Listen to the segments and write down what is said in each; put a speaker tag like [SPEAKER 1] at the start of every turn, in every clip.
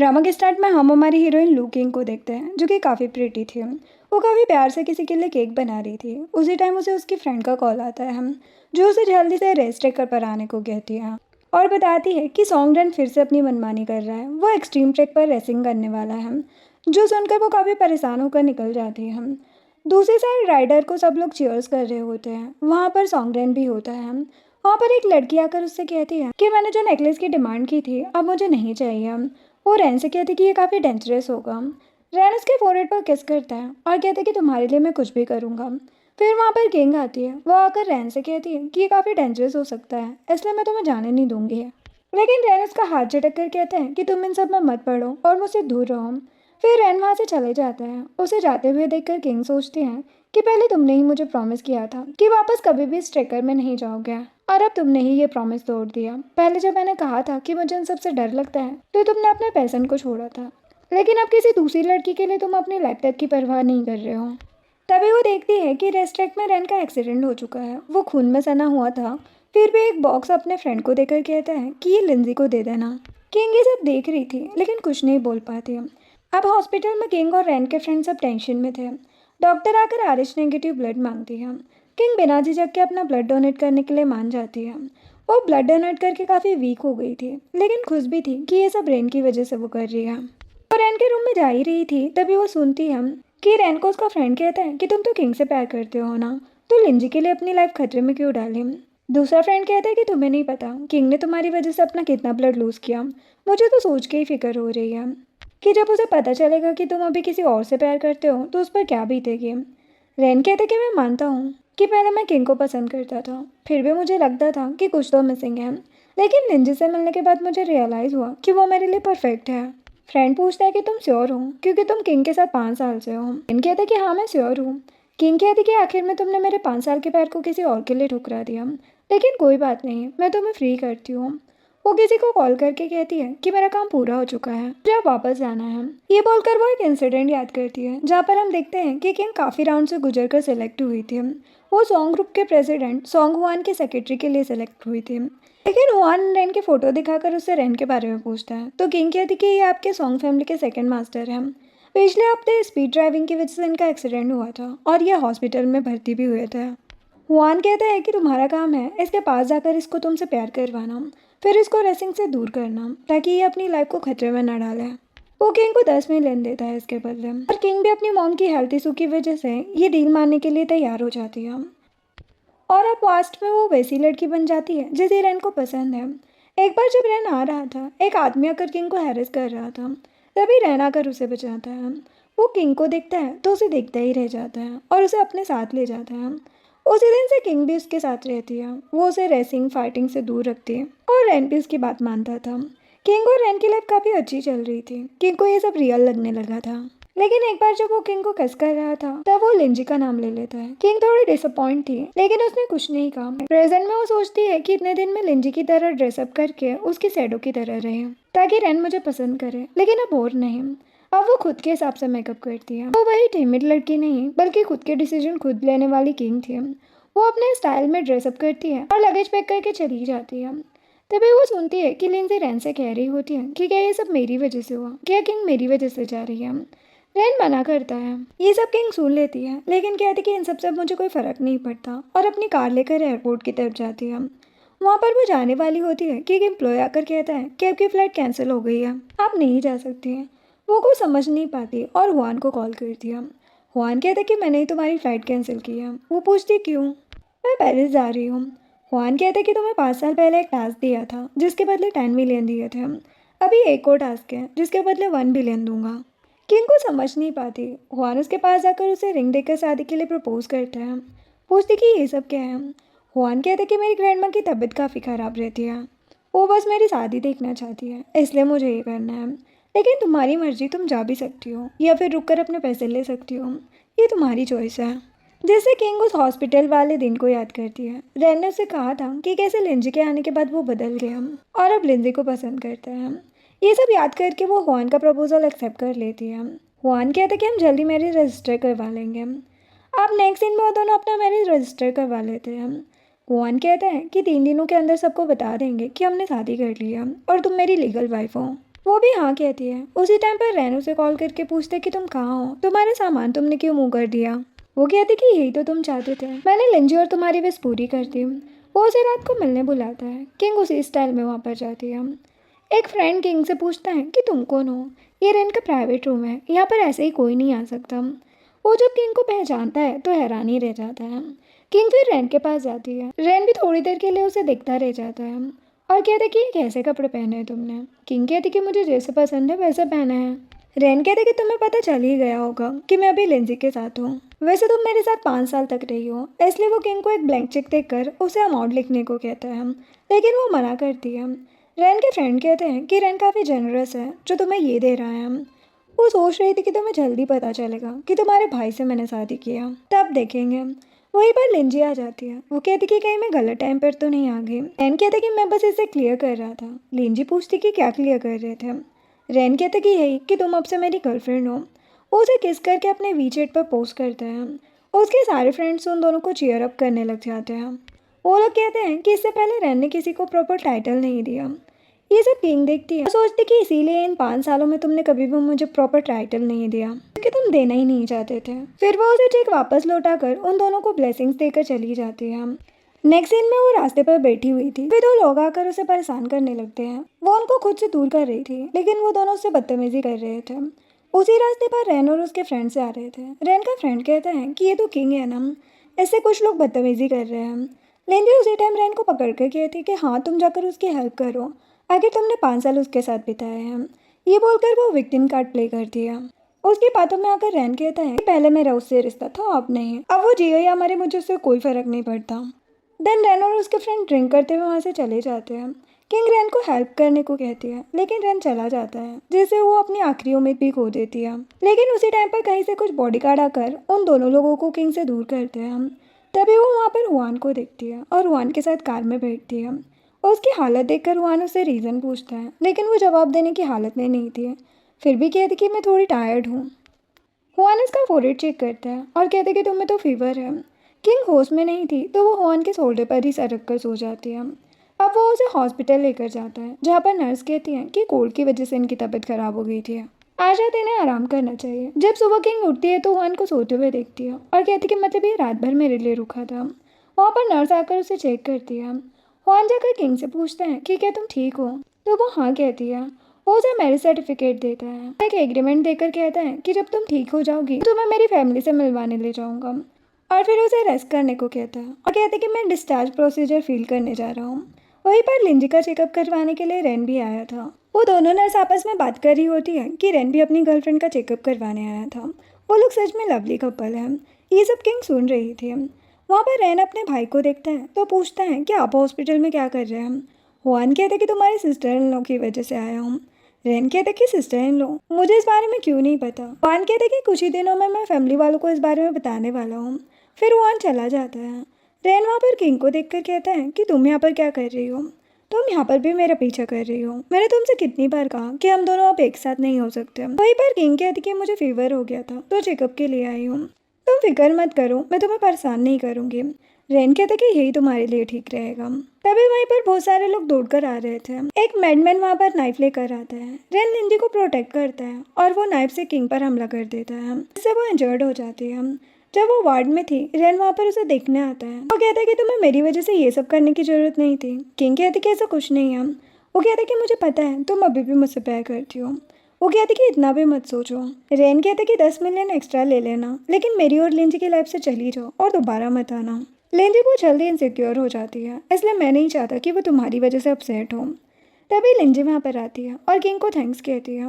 [SPEAKER 1] Drama के start में हम हमारी हीरोइन लू किंग को देखते हैं जो कि काफ़ी प्रिटी थी। वो काफ़ी प्यार से किसी के लिए केक बना रही थी। उसी टाइम उसे उसकी फ्रेंड का कॉल आता है जो उसे जल्दी से रेस ट्रेकर पर आने को कहती है और बताती है कि सॉन्ग रन फिर से अपनी मनमानी कर रहा है। वो एक्सट्रीम ट्रैक पर रेसिंग करने वाला है। जो सुनकर वो काफ़ी परेशान होकर निकल जाती है। दूसरी साइड राइडर को सब लोग चीयर्स कर रहे होते हैं। वहाँ पर सॉन्ग रन भी होता है। वहाँ पर एक लड़की आकर उससे कहती है कि मैंने जो नेकलेस की डिमांड की थी अब मुझे नहीं चाहिए। वो रैन से कहती कि ये काफ़ी डेंजरस होगा। रैन उसके फोrehead पर किस करता है और कहता है कि तुम्हारे लिए मैं कुछ भी करूँगा। फिर वहाँ पर किंग आती है। वो आकर रैन से कहती है कि ये काफ़ी डेंजरस हो सकता है, इसलिए मैं तुम्हें जाने नहीं दूंगी। लेकिन रैन उसका हाथ झटक कर कहते हैं कि तुम इन सब में मत पड़ो और मुझसे दूर रहो। फिर रैन वहाँ से चले जाता है। उसे जाते हुए देखकर किंग सोचती हैं कि पहले तुमने ही मुझे प्रॉमिस किया था कि वापस कभी भी इस ट्रेकर में नहीं जाओगे, और अब तुमने ही ये प्रॉमिस तोड़ दिया। पहले जब मैंने कहा था कि मुझे इन सबसे डर लगता है तो तुमने अपने पैशन को छोड़ा था, लेकिन अब किसी दूसरी लड़की के लिए तुम अपनी लाइफ तक की परवाह नहीं कर रहे हो। तभी वो देखती है कि रेस ट्रैक में रैन का एक्सीडेंट हो चुका है। वो खून में सना हुआ था। फिर भी एक बॉक्स अपने फ्रेंड को देकर कहता है कि ये लिंजी को दे देना। किंग ये सब देख रही थी लेकिन कुछ नहीं बोल पाती। अब हॉस्पिटल में किंग और रैन के फ्रेंड सब टेंशन में थे। डॉक्टर आकर RH नेगेटिव ब्लड मांगती है। किंग बिना झिझक के अपना ब्लड डोनेट करने के लिए मान जाती है। वो ब्लड डोनेट करके काफ़ी वीक हो गई थी, लेकिन खुश भी थी कि ये सब रैन की वजह से वो कर रही है। वो रैन के रूम में जा ही रही थी तभी वो सुनती है कि रैन को उसका फ्रेंड कहता है कि तुम तो किंग से प्यार करते हो ना, तो लिंजी के लिए अपनी लाइफ खतरे में क्यों डाली। दूसरा फ्रेंड कहता है कि तुम्हें नहीं पता किंग ने तुम्हारी वजह से अपना कितना ब्लड लूज़ किया। मुझे तो सोच के ही फिक्र हो रही है कि जब उसे पता चलेगा कि तुम अभी किसी और से प्यार करते हो तो उस पर क्या बीतेगी। रैन कहते कि मैं मानता हूँ कि पहले मैं किंग को पसंद करता था, फिर भी मुझे लगता था कि कुछ तो मिसिंग है, लेकिन लिंजी से मिलने के बाद मुझे रियलाइज़ हुआ कि वो मेरे लिए परफेक्ट है। फ्रेंड पूछता है कि तुम श्योर हो क्योंकि तुम किंग के साथ 5 साल से हो। रैन कहते कि हाँ मैं श्योर हूँ। किंग कहती कि आखिर में तुमने मेरे 5 साल के प्यार को किसी और के लिए ठुकरा दिया, लेकिन कोई बात नहीं, मैं तुम्हें फ्री करती हूँ। वो किसी को कॉल करके कहती है कि मेरा काम पूरा हो चुका है, मुझे अब वापस जाना है। ये बोलकर वो एक इंसिडेंट याद करती है जहाँ पर हम देखते हैं कि किंग काफ़ी राउंड से गुजरकर सिलेक्ट हुई थी। वो सॉन्ग ग्रुप के प्रेसिडेंट सॉन्ग हुआन के सेक्रेटरी के लिए सिलेक्ट हुई थी। लेकिन हुआन रैन की फ़ोटो दिखाकर उससे रैन के बारे में पूछता है तो किंग कहती कि ये आपके सॉन्ग फैमिली के सेकंड मास्टर हैं। पिछले हफ्ते स्पीड ड्राइविंग की वजह से इनका एक्सीडेंट हुआ था और ये हॉस्पिटल में भर्ती भी हुए थे। हुआन कहता है कि तुम्हारा काम है इसके पास जाकर इसको तुमसे प्यार करवाना, फिर इसको रेसिंग से दूर करना ताकि ये अपनी लाइफ को खतरे में न डाले। वो किंग को 10 मिलियन देता है इसके बदले, और किंग भी अपनी मॉम की हेल्थ इशू की वजह से ये डील मानने के लिए तैयार हो जाती है। और अब लास्ट में वो वैसी लड़की बन जाती है जिसे रैन को पसंद है। एक बार जब रैन आ रहा था एक आदमी आकर किंग को हैरेस कर रहा था, तभी रैन आकर उसे बचाता है। वो किंग को देखता है तो उसे देखता ही रह जाता है और उसे अपने साथ ले जाता है। उसी दिन से किंग भी उसके साथ रहती है। वो उसे रेसिंग फाइटिंग से दूर रखती है और रैन भी उसकी बात मानता था। किंग और रैन की लाइफ काफ़ी अच्छी चल रही थी। किंग को ये सब रियल लगने लगा था, लेकिन एक बार जब वो किंग को किस कर रहा था तब वो लिंजी का नाम ले लेता है। किंग थोड़ी डिसअपॉइंट थी लेकिन उसने कुछ नहीं कहा। प्रेजेंट में वो सोचती है कि इतने दिन में लिंजी की तरह ड्रेसअप करके उसकी शैडो की तरह रहे ताकि रैन मुझे पसंद करे, लेकिन अब और नहीं। अब वो खुद के हिसाब से मेकअप करती है। वो वही टिमिड लड़की नहीं बल्कि खुद के डिसीजन खुद लेने वाली किंग थी। वो अपने स्टाइल में ड्रेसअप करती है और लगेज पैक करके चली जाती है। तभी वो सुनती है कि लिंजी रैन से कह रही होती है कि क्या ये सब मेरी वजह से हुआ, क्या किंग मेरी वजह से जा रही है। रैन मना करता है। ये सब किंग सुन लेती है लेकिन कहती कि इन सब से मुझे कोई फ़र्क नहीं पड़ता, और अपनी कार लेकर एयरपोर्ट की तरफ जाती है। वहाँ पर वो जाने वाली होती है कि एक एम्प्लॉय आकर कहता है कि आपकी फ़्लाइट कैंसिल हो गई है, आप नहीं जा सकती हैं। वो कुछ समझ नहीं पाती और हुआन को कॉल करती है। हुआन कहता है कि मैंने ही तुम्हारी फ़्लाइट कैंसिल की है। वो पूछती क्यों। मैं पेरिस जा रही हूँ। हुआन कहता है कि तुम्हें 5 साल पहले एक टास्क दिया था जिसके बदले 10 मिलियन दिए थे। अभी एक और टास्क है जिसके बदले 1 बिलियन दूंगा। किंग को समझ नहीं पाती। हुआन उसके पास जाकर उसे रिंग देकर शादी के लिए प्रपोज करता है। पूछती कि ये सब क्या है। हुआन कहता है कि मेरी ग्रैंड माँ की तबीयत काफ़ी ख़राब रहती है, वो बस मेरी शादी देखना चाहती है, इसलिए मुझे ये करना है। लेकिन तुम्हारी मर्जी, तुम जा भी सकती हो या फिर रुक कर अपने पैसे ले सकती हो, ये तुम्हारी चॉइस है। जैसे किंग उस हॉस्पिटल वाले दिन को याद करती है। रैन ने उसे कहा था कि कैसे लिंजी के आने के बाद वो बदल गया और अब लिंजी को पसंद करता है। ये सब याद करके वो हुआन का प्रपोजल एक्सेप्ट कर लेती है। हुआन कहता है कि हम जल्दी मैरिज रजिस्टर करवा लेंगे। अब नेक्स्ट दिन में वो दोनों अपना मैरिज रजिस्टर करवा लेते हैं। हुआन कहता है कि 3 दिनों के अंदर सबको बता देंगे कि हमने शादी कर ली है और तुम मेरी लीगल वाइफ हो। वो भी हाँ कहती है। उसी टाइम पर रैन उसे कॉल करके पूछते कि तुम कहाँ हो, तुम्हारे सामान तुमने क्यों मूव कर दिया। वो कहती कि यही तो तुम चाहते थे, मैंने लिंजी और तुम्हारी विश पूरी कर दी। वो उसे रात को मिलने बुलाता है। किंग उसी स्टाइल में वहाँ पर जाती है। एक फ्रेंड किंग से पूछता है कि तुम कौन हो, ये रैन का प्राइवेट रूम है, यहाँ पर ऐसे ही कोई नहीं आ सकता। वो जब किंग को पहचानता है तो हैरान ही रह जाता है। किंग फिर रैन के पास जाती है। रैन भी थोड़ी देर के लिए उसे देखता रह जाता है और कहते कि ये कैसे कपड़े पहने हैं तुमने। किंग कहती कि मुझे जैसे पसंद है वैसे पहना है। रैन कहते कि तुम्हें पता चल ही गया होगा कि मैं अभी लिंजी के साथ हूँ, वैसे तुम मेरे साथ 5 साल तक रही हो। इसलिए वो किंग को एक ब्लैंक चेक देकर उसे अमाउंट लिखने को कहता है, लेकिन वो मना करती है। रैन के फ्रेंड कहते हैं कि रैन काफ़ी जनरस है जो तुम्हें ये दे रहा है। वो सोच रही थी कि तुम्हें जल्दी पता चलेगा कि तुम्हारे भाई से मैंने शादी किया, तब देखेंगे। वहीं पर लिंजी आ जाती है। वो कहती कि कहीं मैं गलत टाइम पर तो नहीं आ गई। रैन कहते कि मैं बस इसे क्लियर कर रहा था। लिंजी पूछती कि क्या क्लियर कर रहे थे। रैन कहते कि यही कि तुम अब से मेरी गर्लफ्रेंड हो। वो उसे किस करके अपने वीचेट पर पोस्ट करता है। उसके सारे फ्रेंड्स उन दोनों को चीयर अप करने लग जाते हैं। वो लोग कहते हैं कि इससे पहले रैन ने किसी को प्रॉपर टाइटल नहीं दिया। ये सब किंग देखती है और सोचती कि इसीलिए इन 5 सालों में तुमने कभी भी मुझे प्रॉपर टाइटल नहीं दिया, क्योंकि तुम देना ही नहीं चाहते थे। फिर वो उसे चेक वापस लौटाकर उन दोनों को ब्लेसिंग्स देकर चली जाती है। नेक्स्ट सीन में वो रास्ते पर बैठी हुई थी। फिर 2 लोग आकर उसे परेशान करने लगते हैं। वो उनको खुद से दूर कर रही थी, लेकिन वो दोनों उससे बदतमीजी कर रहे थे। उसी रास्ते पर रैन और उसके फ्रेंड्स आ रहे थे। रैन का फ्रेंड कहता है कि ये तो किंग है ना, इससे कुछ लोग बदतमीजी कर रहे हैं। लेंजी उसी टाइम रैन को पकड़ कर कहती कि हाँ तुम जाकर उसकी हेल्प करो, आखिर तुमने 5 साल उसके साथ बिताए हैं। ये बोलकर वो विक्टिम कार्ड प्ले करती है। उसकी बातों में आकर रैन कहता है कि पहले मेरा उससे रिश्ता था, अब नहीं। अब वो जिए या मरे मुझे उससे कोई फर्क नहीं पड़ता। देन रैन और उसके फ्रेंड ड्रिंक करते हुए वहाँ से चले जाते हैं। किंग रैन को हेल्प करने को कहती है, लेकिन रैन चला जाता है, जिससे वो अपनी आखिरी उम्मीद भी खो देती है। लेकिन उसी टाइम पर कहीं से कुछ बॉडीगार्ड आकर उन दोनों लोगों को किंग से दूर करते हैं। तभी वो वहाँ पर हुआन को देखती है और हुआन के साथ कार में बैठती है। उसकी हालत देखकर हुआन उससे रीज़न पूछता है, लेकिन वो जवाब देने की हालत में नहीं थी। फिर भी कहती कि मैं थोड़ी टायर्ड हूँ। हुआन इसका फोरहेड चेक करता है और कहते कि तुम्हें तो फीवर है। किंग होश में नहीं थी तो वो हुआन के शोल्डर पर ही सर रखकर सो जाती है। अब वो उसे हॉस्पिटल लेकर जाता है, जहाँ पर नर्स कहती है कि कोल्ड की वजह से इनकी तबीयत खराब हो गई थी, आज रात इन्हें आराम करना चाहिए। जब सुबह किंग उठती है तो हुआन को सोते हुए देखती है और कहती कि मतलब ये रात भर मेरे लिए रुका था। वहाँ पर नर्स आकर उसे चेक करती है। हुआन जाकर किंग से पूछता है कि क्या तुम ठीक हो, तो वो हाँ कहती है। वो उसे मैरिज सर्टिफिकेट देता है, एक एग्रीमेंट देकर कहता है कि जब तुम ठीक हो जाओगी तो मैं मेरी फैमिली से मिलवाने ले जाऊंगा। और फिर उसे रेस्ट करने को कहता है और कहते कि मैं डिस्चार्ज प्रोसीजर फील करने जा रहा हूँ। वहीं पर लिंजी का चेकअप करवाने के लिए रैन भी आया था। वो दोनों नर्स आपस में बात कर रही होती है कि रैन भी अपनी गर्लफ्रेंड का चेकअप करवाने आया था। वो लोग सच में लवली कपल है। ये सब किंग सुन रही थी। वहाँ पर रैन अपने भाई को देखता है तो पूछता है कि आप हॉस्पिटल में क्या कर रहे हैं। हुआन कहते कि तुम्हारी सिस्टर इन लॉ की वजह से आया हूँ। रैन कहते कि सिस्टर इन लॉ, मुझे इस बारे में क्यों नहीं पता। हुआन कहते कि कुछ ही दिनों में मैं फैमिली वालों को इस बारे में बताने वाला हूँ। फिर हुआन चला जाता है। रैन वहाँ पर किंग को देखकर कहता है कि तुम यहाँ पर क्या कर रही हो, तुम यहाँ पर भी मेरा पीछा कर रही हो। मैंने तुमसे कितनी बार कहा कि हम दोनों अब एक साथ नहीं हो सकते। वहीं पर किंग कहती कि मुझे फीवर हो गया था तो चेकअप के लिए आई हूँ, तुम फिक्र मत करो, मैं तुम्हें परेशान नहीं करूँगी। रैन कहते कि यही तुम्हारे लिए ठीक रहेगा। तभी वहीं पर बहुत सारे लोग दौड़कर आ रहे थे। एक मैडमैन वहाँ पर नाइफ लेकर आता है। रैन लिंजी को प्रोटेक्ट करता है और वो नाइफ से किंग पर हमला कर देता है, जिससे वो इंजर्ड हो जाती है। जब वो वार्ड में थी रैन वहाँ पर उसे देखने आता है। वो कहता है कि तुम्हें मेरी वजह से ये सब करने की जरूरत नहीं थी। किंग कहते कि ऐसा कुछ नहीं है। वो कहते कि मुझे पता है तुम अभी भी मुझसे प्यार करती हो। वो कहते कि इतना भी मत सोचो। रैन कहते कि 10 मिलियन एक्स्ट्रा ले लेना, लेकिन मेरी और लिंजी की लाइफ से चली जाओ और दोबारा मत आना। लिंजी बहुत जल्दी इनसिक्योर हो जाती है, इसलिए मैं नहीं चाहता कि वो तुम्हारी वजह से अपसेट हो। तभी लिंजी वहाँ पर आती है और किंग को थैंक्स कहती है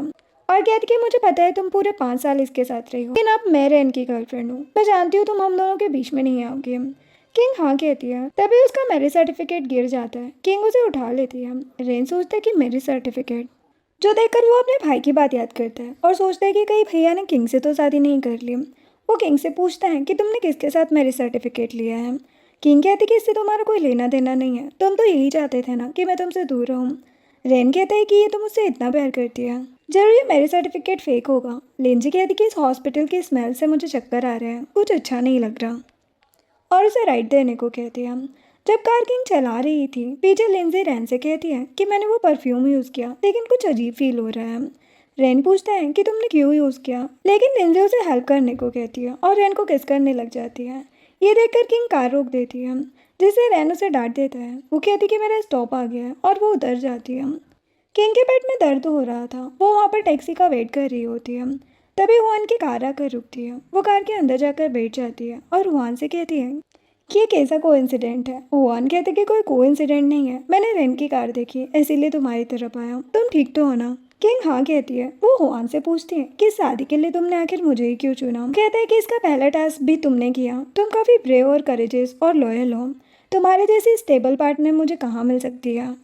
[SPEAKER 1] और कहती कि मुझे पता है तुम पूरे 5 साल इसके साथ रही हो, लेकिन अब मैं रैन की गर्लफ्रेंड हूँ, मैं जानती हूँ तुम हम दोनों के बीच में नहीं आओगे। किंग हाँ कहती है। तभी उसका मैरिज सर्टिफिकेट गिर जाता है। किंग उसे उठा लेती है। रैन सोचता है कि मैरिज सर्टिफिकेट, जो देखकर वो अपने भाई की बात याद करता है और सोचता है कि कहीं भैया ने किंग से तो शादी नहीं कर ली। वो किंग से पूछता है कि तुमने किसके साथ मैरिज सर्टिफिकेट लिया है। किंग कहती कि इससे तुम्हारा कोई लेना देना नहीं है, तुम तो यही चाहते थे ना कि मैं तुमसे दूर रहूँ। रैन कहता है कि ये तुम मुझसे इतना प्यार करती है, जरूर ये मैरिज सर्टिफिकेट फेक होगा। लिंजी कहती कि इस हॉस्पिटल की स्मेल से मुझे चक्कर आ रहे हैं, कुछ अच्छा नहीं लग रहा, और उसे राइट देने को कहती है। जब कार किंग चला रही थी, पीछे लिंजी रैन से कहती है कि मैंने वो परफ्यूम यूज़ किया लेकिन कुछ अजीब फील हो रहा है। रैन पूछता है कि तुमने क्यों यूज़ किया, लेकिन लिंजी उसे हेल्प करने को कहती है और रैन को किस करने लग जाती है। ये देखकर किंग कार रोक देती है, जिससे रैन उसे डांट देता है। वो कहती कि मेरा स्टॉप आ गया है और वो उतर जाती है। किंग के पेट में दर्द हो रहा था, वो वहाँ पर टैक्सी का वेट कर रही होती है। तभी हुआन की कार आकर रुकती है। वो कार के अंदर जाकर बैठ जाती है और हुआन से कहती है कि ये कैसा कोइंसिडेंट है। हुआन कहते कि कोई कोइंसिडेंट नहीं है, मैंने रेन की कार देखी इसीलिए तुम्हारी तरफ आया हूँ, तुम ठीक तो हो ना। किंग हाँ कहती है। वो हुआन से पूछती है कि शादी के लिए तुमने आखिर मुझे ही क्यों चुना। कहता है कि इसका पहला टास्क भी तुमने किया, तुम काफ़ी ब्रेव और करेजियस और लॉयल हो, तुम्हारे जैसी स्टेबल पार्टनर मुझे कहाँ मिल सकती है,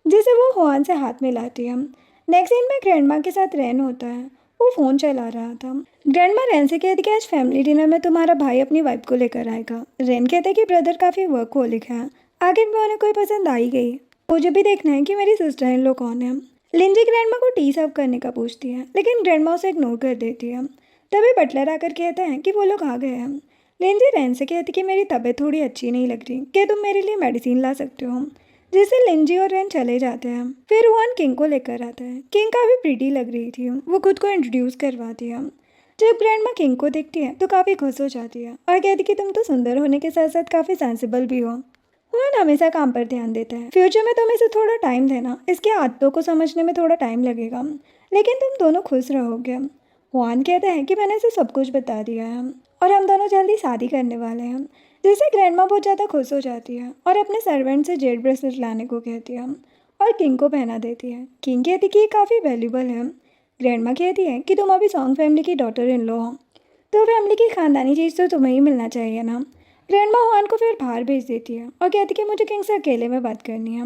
[SPEAKER 1] जिसे वो हुआन से हाथ मिलाती है। नेक्स्ट सीन में ग्रैंडमा के साथ रैन होता है। वो फ़ोन चला रहा था। ग्रैंडमा रैन से कहती कि आज फैमिली डिनर में तुम्हारा भाई अपनी वाइफ को लेकर आएगा। रैन कहता है कि ब्रदर काफ़ी वर्कहोलिक है, आखिर में उन्हें कोई पसंद आई गई। मुझे भी देखना है कि मेरी सिस्टर इन लो कौन है। लिंजी ग्रैंडमा को टी सर्व करने का पूछती है, लेकिन ग्रैंडमा उसे इग्नोर कर देती है। तभी बटलर आकर कहता है कि वो लोग आ गए हैं। लिंजी रैन से कहती कि मेरी तबीयत थोड़ी अच्छी नहीं लग रही, क्या तुम मेरे लिए मेडिसिन ला सकते हो, जिससे लिंजी और रैन चले जाते हैं। फिर हुआन किंग को लेकर आता है। किंग काफ़ी प्रीटी लग रही थी, वो खुद को इंट्रोड्यूस करवाती है। जब ग्रैंडमा किंग को देखती है तो काफ़ी खुश हो जाती है और कहती कि तुम तो सुंदर होने के साथ साथ काफ़ी सेंसिबल भी हो। हुआन हमेशा काम पर ध्यान देता है। फ्यूचर में तुम इसे थोड़ा टाइम देना, इसकी आदतों को समझने में थोड़ा टाइम लगेगा, लेकिन तुम दोनों खुश रहोगे। हुआन कहता है कि मैंने इसे सब कुछ बता दिया है और हम दोनों जल्दी शादी करने वाले हैं, जिससे ग्रैंडमा बहुत ज़्यादा खुश हो जाती है और अपने सर्वेंट से जेड ब्रेसलेट लाने को कहती है और किंग को पहना देती है। किंग कहती कि ये काफ़ी वैल्यूबल है। ग्रैंडमा कहती है कि तुम अभी सॉन्ग फैमिली की डॉटर इन लो हो, तो फैमिली की खानदानी चीज़ तो तुम्हें ही मिलना चाहिए ना। ग्रैंडमा हुआन को फिर बाहर भेज देती है और कहती कि मुझे किंग से अकेले में बात करनी है।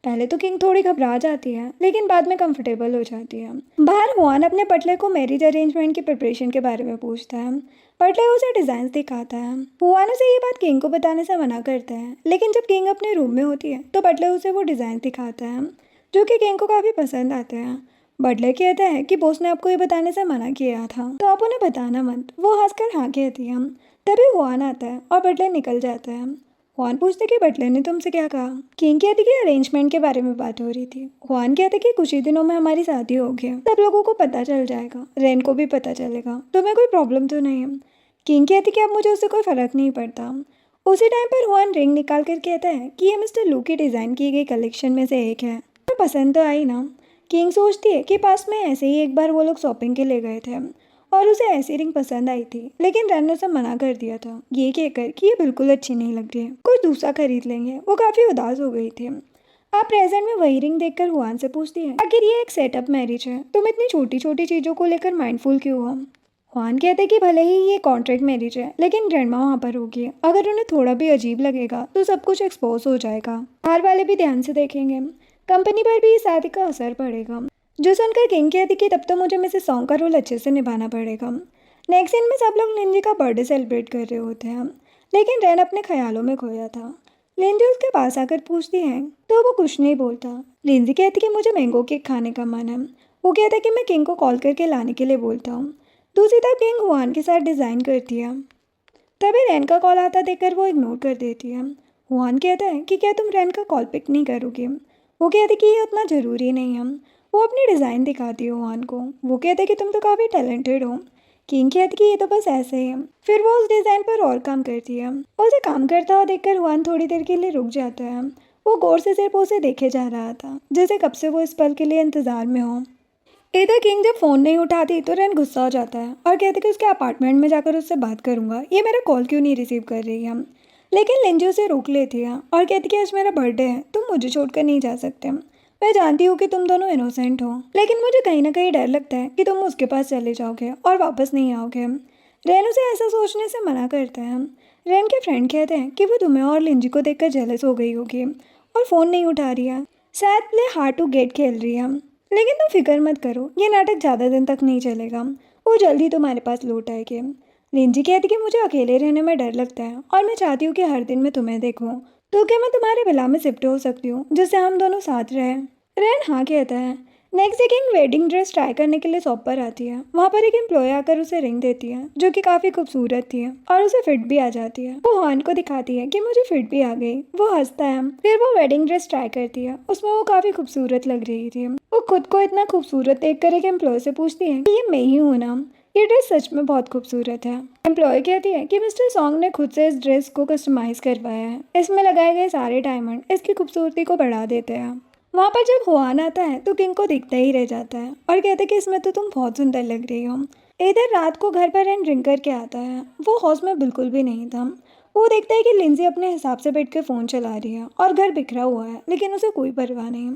[SPEAKER 1] पहले तो किंग थोड़ी घबरा जाती है, लेकिन बाद में कंफर्टेबल हो जाती है। बाहर हुआन अपने बटलर को मैरिज अरेंजमेंट की प्रिपरेशन के बारे में पूछता है। बटलर उसे डिज़ाइन दिखाता है। हुआन उसे ये बात किंग को बताने से मना करता है, लेकिन जब किंग अपने रूम में होती है तो बटलर उसे वो डिज़ाइन दिखाता है, जो कि किंग को काफ़ी पसंद आते हैं। बटलर कहता है कि बॉस ने आपको ये बताने से मना किया था, तो आप उन्हें बताना मत। वो हंसकर हाँ कहती है। तभी हुआन आता है और बटलर निकल जाता है। हुआन पूछते कि बटलर ने तुमसे क्या कहा। किंग कहती कि अरेंजमेंट के बारे में बात हो रही थी। हुआन कहते कि कुछ ही दिनों में हमारी शादी होगी, सब लोगों को पता चल जाएगा, रेन को भी पता चलेगा, तुम्हें कोई प्रॉब्लम तो नहीं है। किंग कहती कि अब मुझे उससे कोई फ़र्क नहीं पड़ता। उसी टाइम पर हुआन रिंग निकाल कर कहता है कि ये मिस्टर लू की डिज़ाइन की गई कलेक्शन में से एक है, तो पसंद तो आई ना। किंग सोचती है कि पास में ऐसे ही एक बार वो लोग शॉपिंग के लिए गए थे और उसे ऐसी रिंग पसंद आई थी, लेकिन रन ने उसे मना कर दिया था, ये कहकर कि ये बिल्कुल अच्छी नहीं लग रही है, कुछ दूसरा खरीद लेंगे। वो काफ़ी उदास हो गई थी। आप प्रेजेंट में वही रिंग देखकर हुआन से पूछती है, आखिर ये एक सेटअप मैरिज है, तुम इतनी छोटी छोटी चीज़ों को लेकर माइंडफुल क्यों हो। हुआन कहते कि भले ही ये कॉन्ट्रैक्ट मैरिज है, लेकिन ग्रैंडमा वहाँ पर होगी, अगर उन्हें थोड़ा भी अजीब लगेगा तो सब कुछ एक्सपोज हो जाएगा, बाहर वाले भी ध्यान से देखेंगे, कंपनी पर भी इस शादी का असर पड़ेगा। जो सुनकर किंग कहती कि तब तो मुझे मिसेस सॉन्ग का रोल अच्छे से निभाना पड़ेगा। नेक्स्ट सीन में सब लोग लिंजी का बर्थडे सेलिब्रेट कर रहे होते हैं, लेकिन रैन अपने ख्यालों में खोया था। लिंजी उसके पास आकर पूछती है तो वो कुछ नहीं बोलता। लिंजी कहती कि मुझे मैंगो केक खाने का मन है। वो कहता है कि मैं किंग को कॉल करके लाने के लिए बोलता हूँ। दूसरी तरफ किंग हुआन के साथ डिज़ाइन करती है। तभी रैन का कॉल आता देखकर वो इग्नोर कर देती है। हुआन कहता है कि क्या तुम रैन का कॉल पिक नहीं करोगे। वो कहती कि ये उतना ज़रूरी नहीं है। वो अपनी डिज़ाइन दिखाती है हुआन को। वो कहते कि तुम तो काफ़ी टैलेंटेड हो। किंग कहती कि ये तो बस ऐसे ही है। फिर वो उस डिज़ाइन पर और काम करती है। उसे काम करता हुआ देखकर हुआन थोड़ी देर के लिए रुक जाता है। वो गौर से सिर्फ उसे देखे जा रहा था, जैसे कब से वो इस पल के लिए इंतज़ार में हो। इधर किंग जब फ़ोन नहीं उठाती तो रैन गुस्सा हो जाता है और कहते कि उसके अपार्टमेंट में जाकर उससे बात करूंगा, ये मेरा कॉल क्यों नहीं रिसीव कर रही है। लेकिन लिंजी उसे रोक लेती है और कहती कि आज मेरा बर्थडे है, तुम मुझे छोड़कर नहीं जा सकते। मैं जानती हूँ कि तुम दोनों इनोसेंट हो, लेकिन मुझे कहीं ना कहीं डर लगता है कि तुम उसके पास चले जाओगे और वापस नहीं आओगे। रैन उसे ऐसा सोचने से मना करता है। रैन के फ्रेंड कहते हैं कि वो तुम्हें और लिंजी को देखकर जेलस हो गई होगी और फ़ोन नहीं उठा रही है, शायद प्ले हार्ड टू गेट खेल रही है। लेकिन तुम फिक्र मत करो, ये नाटक ज़्यादा दिन तक नहीं चलेगा, वो जल्दी तुम्हारे पास लौट आएगी। लिंजी कहती कि मुझे अकेले रहने में डर लगता है और मैं चाहती हूँ कि हर दिन मैं तुम्हें देखूँ, तो क्या मैं तुम्हारे विला में शिफ्ट हो सकती हूँ जिससे हम दोनों साथ रहें। रैन हाँ कहता है। Next day king wedding dress try करने के लिए शॉप पर आती है। वहाँ पर एक एम्प्लॉय आकर उसे रिंग देती है जो कि काफ़ी खूबसूरत थी और उसे फिट भी आ जाती है। वो हुआन को दिखाती है कि मुझे फिट भी आ गई। वो हंसता है। फिर वो वेडिंग ड्रेस ट्राई करती है। उसमें वो काफ़ी खूबसूरत लग रही थी। वो खुद को इतना खूबसूरत देख कर एक एम्प्लॉय से पूछती है कि ये मैं ही हूँ ना, ये ड्रेस सच में बहुत खूबसूरत है। एम्प्लॉय कहती है कि मिस्टर सॉन्ग ने खुद से इस ड्रेस को कस्टमाइज करवाया है। इसमें लगाए गए सारे डायमंड इसकी खूबसूरती को बढ़ा देते हैं। वहाँ पर जब हुआन आता है तो किंग को दिखता ही रह जाता है और कहते हैं कि इसमें तो तुम बहुत सुंदर लग रही हो। इधर रात को घर पर रैन ड्रिंक करके आता है। वो हाउस में बिल्कुल भी नहीं था। वो देखता है कि लिंजी अपने हिसाब से बैठ कर फ़ोन चला रही है और घर बिखरा हुआ है, लेकिन उसे कोई परवाह नहीं।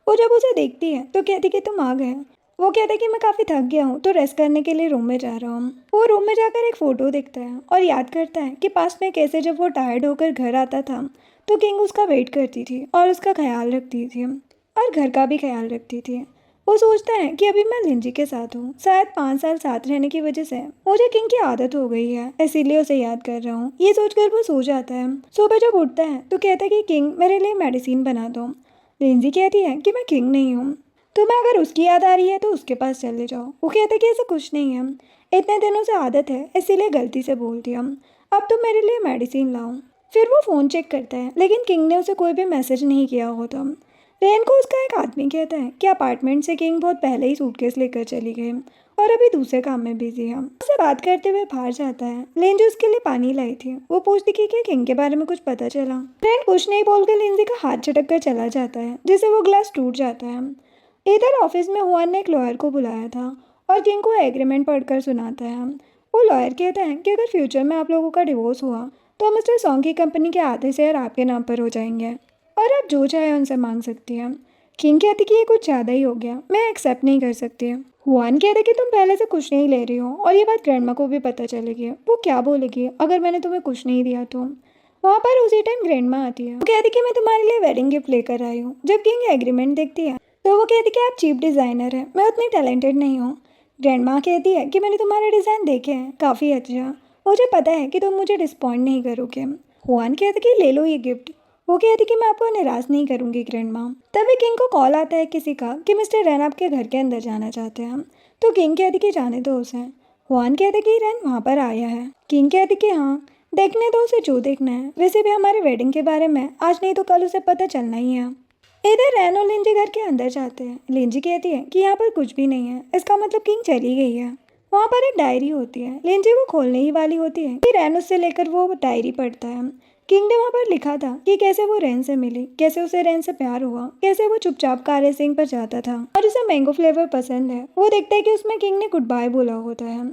[SPEAKER 1] वो जब उसे देखती है तो कहती कि तुम आ गए। वो कहता है कि मैं काफ़ी थक गया हूँ तो रेस्ट करने के लिए रूम में जा रहा हूँ। वो रूम में जाकर एक फ़ोटो देखता है और याद करता है कि पास में कैसे जब वो टायर्ड होकर घर आता था तो किंग उसका वेट करती थी और उसका ख्याल रखती थी और घर का भी ख्याल रखती थी। वो सोचता है कि अभी मैं लिंजी के साथ हूँ, शायद 5 साल साथ रहने की वजह से मुझे किंग की आदत हो गई है, इसीलिए उसे याद कर रहा हूँ। ये सोचकर वो सो जाता है। सुबह जब उठता है तो कहता है कि किंग मेरे लिए मेडिसिन बना दो। लिंजी कहती है कि मैं किंग नहीं हूँ, तुम्हें अगर उसकी याद आ रही है तो उसके पास चले जाओ। वो कहता है कि ऐसा कुछ नहीं है, इतने दिनों से आदत है इसीलिए गलती से बोल दिया। अब तुम मेरे लिए मेडिसिन लाओ। फिर वो फ़ोन चेक करता है लेकिन किंग ने उसे कोई भी मैसेज नहीं किया होता। रेन को उसका एक आदमी कहता है कि अपार्टमेंट से किंग बहुत पहले ही सूटकेस लेकर चली गई और अभी दूसरे काम में बिजी है। उससे बात करते हुए बाहर जाता है। लेन जो उसके लिए पानी लाई थी वो पूछती कि क्या किंग के बारे में कुछ पता चला। रेन कुछ नहीं बोलकर लिंजी का हाथ झटक कर चला जाता है जिससे वो ग्लास टूट जाता है। इधर ऑफिस में हुआन ने एक लॉयर को बुलाया था और किंग को एग्रीमेंट पढ़कर सुनाता है। वो लॉयर कहता है कि अगर फ्यूचर में आप लोगों का डिवोर्स हुआ तो मिस्टर सॉन्ग की कंपनी के आधे शेयर आपके नाम पर हो जाएंगे और आप जो चाहे उनसे मांग सकती हैं। किंग कहती कि ये कुछ ज़्यादा ही हो गया, मैं एक्सेप्ट नहीं कर सकती। हुआन कहते कि तुम पहले से कुछ नहीं ले रही हो और ये बात ग्रैंडमा को भी पता चलेगी। वो क्या बोलेगी अगर मैंने तुम्हें कुछ नहीं दिया तो। वहाँ पर उसी टाइम ग्रैंडमा आती है। वो कहती कि मैं तुम्हारे लिए वेडिंग गिफ्ट लेकर आई हूँ। जब किंग एग्रीमेंट देखती है तो वो कहती कि आप चीफ डिज़ाइनर हैं, मैं उतनी टैलेंटेड नहीं हूँ। ग्रैंडमा कहती है कि मैंने तुम्हारे डिज़ाइन देखे हैं, काफ़ी अच्छा, मुझे पता है कि तुम मुझे डिसपॉइंट नहीं करोगे। हुआन कहते कि ले लो ये गिफ्ट। वो कहती कि मैं आपको निराश नहीं करूंगी ग्रैंडमा। तभी किंग को कॉल आता है किसी का कि मिस्टर रैन आपके घर के अंदर जाना चाहते हैं। तो किंग कहती कि जाने दो उसे। हुआन कहते कि रैन वहाँ पर आया है। किंग कहती कि हाँ, देखने दो उसे जो देखना है, वैसे भी हमारे वेडिंग के बारे में आज नहीं तो कल उसे पता चलना ही है। इधर रैन और लिंजी घर के अंदर जाते हैं। लिंजी कहती है कि यहाँ पर कुछ भी नहीं है, इसका मतलब किंग चली गई है। वहाँ पर एक डायरी होती है। लिंजी वो खोलने ही वाली होती है कि रैन उससे लेकर वो डायरी पढ़ता है। किंग ने वहाँ पर लिखा था कि कैसे वो रैन से मिली, कैसे उसे रैन से प्यार हुआ, कैसे वो चुपचाप काले सिंह पर जाता था और उसे मैंगो फ्लेवर पसंद है। वो देखता है कि उसमें किंग ने गुड बाय बोला होता है।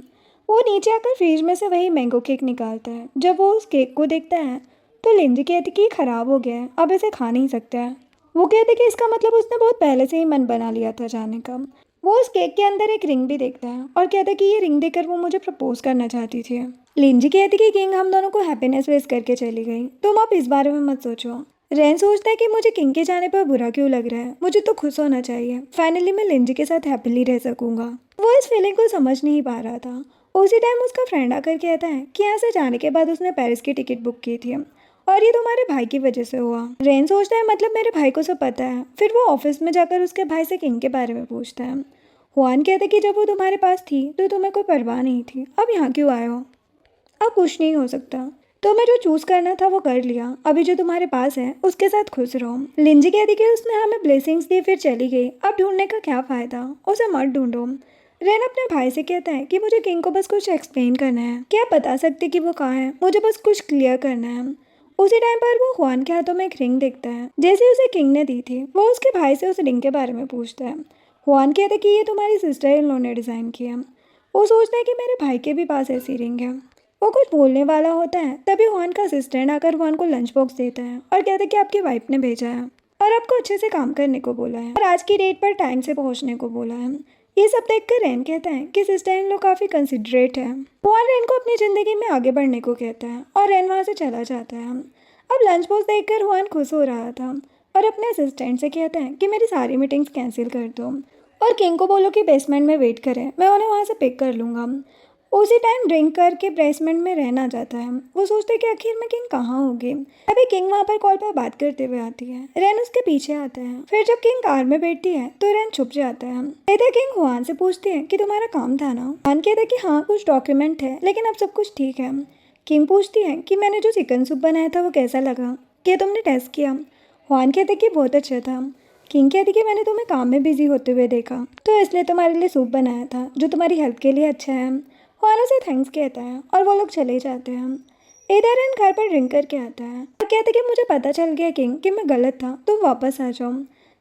[SPEAKER 1] वो नीचे आकर फ्रिज में से वही मैंगो केक निकालता है। जब वो उस केक को देखता है तो लिंजी कहती कि ये खराब हो गया है, अब इसे खा नहीं सकता है। वो कहते कि इसका मतलब उसने बहुत पहले से ही मन बना लिया था जाने का। वो उस केक के अंदर एक रिंग भी देखता है और कहता है कि ये रिंग देकर वो मुझे प्रपोज करना चाहती थी। लिंजी कहती कि किंग हम दोनों को हैप्पीनेस वेस्ट करके चली गई, तुम आप इस बारे में मत सोचो। रैन सोचता है कि मुझे किंग के जाने पर बुरा क्यों लग रहा है, मुझे तो खुश होना चाहिए, फाइनली मैं लिंजी के साथ हैप्पीली रह सकूंगा। वो इस फीलिंग को समझ नहीं पा रहा था। उसी टाइम उसका फ्रेंड आकर कहता है कि यहाँ से जाने के बाद उसने पेरिस की टिकट बुक की थी और ये तुम्हारे भाई की वजह से हुआ। रेन सोचता है मतलब मेरे भाई को सब पता है। फिर वो ऑफिस में जाकर उसके भाई से किंग के बारे में पूछता है। हुआन कहते कि जब वो तुम्हारे पास थी तो तुम्हें कोई परवाह नहीं थी, अब यहाँ क्यों आए हो। अब कुछ नहीं हो सकता, तुम्हें जो चूज करना था वो कर लिया, अभी जो तुम्हारे पास है उसके साथ खुश रहो। लिंजी कहती कि उसने हमें ब्लेसिंग्स दी फिर चली गई, अब ढूंढने का क्या फ़ायदा, उसे मत ढूंढो। रेन अपने भाई से कहता है कि मुझे किंग को बस कुछ एक्सप्लेन करना है, क्या आप बता सकते कि वो कहाँ है, मुझे बस कुछ क्लियर करना है। उसी टाइम पर वो हुआन के हाथों में एक रिंग देखता है जैसे उसे किंग ने दी थी। वो उसके भाई से उस रिंग के बारे में पूछता है। हुआन कहता है कि ये तुम्हारी सिस्टर इन लॉ ने डिज़ाइन किया। वो सोचता है कि मेरे भाई के भी पास ऐसी रिंग है। वो कुछ बोलने वाला होता है तभी हुआन का असिस्टेंट आकर हुआन को लंच बॉक्स देता है और कहता है कि आपकी वाइफ ने भेजा है और आपको अच्छे से काम करने को बोला है और आज की डेट पर टाइम से पहुंचने को बोला है। ये सब देखकर रैन कहता है कि सिस्टर इन लॉ काफ़ी कंसिडरेट है। हुआन रैन को अपनी ज़िंदगी में आगे बढ़ने को कहता है और रैन वहाँ से चला जाता है। अब लंच बॉक्स देखकर हुआन खुश हो रहा था और अपने असिस्टेंट से कहता है कि मेरी सारी मीटिंग्स कैंसिल कर दो और किंग को बोलो कि बेसमेंट में वेट करें, मैं उन्हें वहाँ से पिक कर लूँगा। उसी टाइम ड्रिंक करके बेसमेंट में रहना जाता है। वो सोचते हैं कि आखिर में किंग कहाँ होगी। अभी किंग वहाँ पर कॉल पर बात करते हुए आती है। रेन उसके पीछे आता है। फिर जब किंग कार में बैठती है तो रेन छुप जाता है। कहते किंग हुआन से पूछती है कि तुम्हारा काम था ना। हुआन कहता है कि हाँ कुछ डॉक्यूमेंट है लेकिन अब सब कुछ ठीक है। किंग पूछती है कि मैंने जो चिकन सूप बनाया था वो कैसा लगा, क्या तुमने टेस्ट किया। हुआन कहते कि बहुत अच्छा था। किंग कहती कि मैंने तुम्हें काम में बिजी होते हुए देखा तो इसलिए तुम्हारे लिए सूप बनाया था जो तुम्हारी हेल्थ के लिए अच्छा है। हुआन उसे थैंक्स कहता है और वो लोग चले जाते हैं। इधर इन घर पर ड्रिंक करके आता है और कहते कि मुझे पता चल गया किंग कि मैं गलत था, तुम वापस आ जाओ।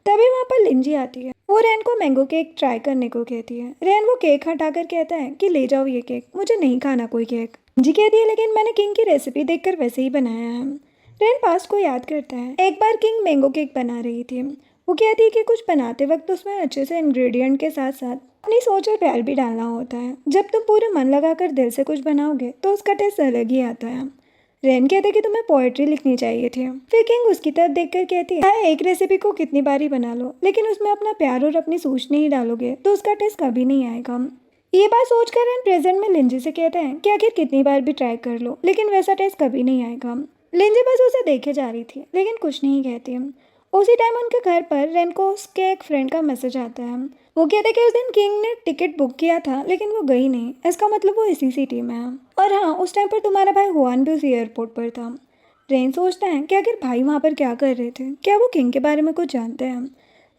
[SPEAKER 1] तभी वहाँ पर लिंजी आती है। वो रेन को मैंगो केक ट्राई करने को कहती है। रेन वो केक हटाकर कहता है कि ले जाओ ये केक, मुझे नहीं खाना कोई केक। लिंजी कहती है लेकिन मैंने किंग की रेसिपी देखकर वैसे ही बनाया है। रेन पास्ट को याद करता है। एक बार किंग मैंगो केक बना रही थी। वो कहती है कि कुछ बनाते वक्त उसमें अच्छे से इंग्रेडिएंट के साथ साथ अपनी सोच और प्यार भी डालना होता है। जब तुम पूरे मन लगाकर दिल से कुछ बनाओगे तो उसका टेस्ट अलग ही आता है। रेन कहते कि तुम्हें पोएट्री लिखनी चाहिए थी। फिर किंग उसकी तरफ देखकर कहती है एक रेसिपी को कितनी बार ही बना लो लेकिन उसमें अपना प्यार और अपनी सोच नहीं डालोगे तो उसका टेस्ट कभी नहीं आएगा। ये बात सोचकर रेन प्रेजेंट में लिंजी से कहते हैं कि आखिर कितनी बार भी ट्राई कर लो लेकिन वैसा टेस्ट कभी नहीं आएगा। लिंजी बस उसे देखे जा रही थी लेकिन कुछ नहीं कहती। उसी टाइम उनके घर पर रेन को उसके एक फ्रेंड का मैसेज आता है। वो कहते कि उस दिन किंग ने टिकट बुक किया था लेकिन वो गई नहीं, इसका मतलब वो इसी सिटी में है। और हाँ, उस टाइम पर तुम्हारा भाई हुआन भी उसी एयरपोर्ट पर था। रेन सोचता है कि आखिर भाई वहाँ पर क्या कर रहे थे, क्या वो किंग के बारे में कुछ जानते हैं।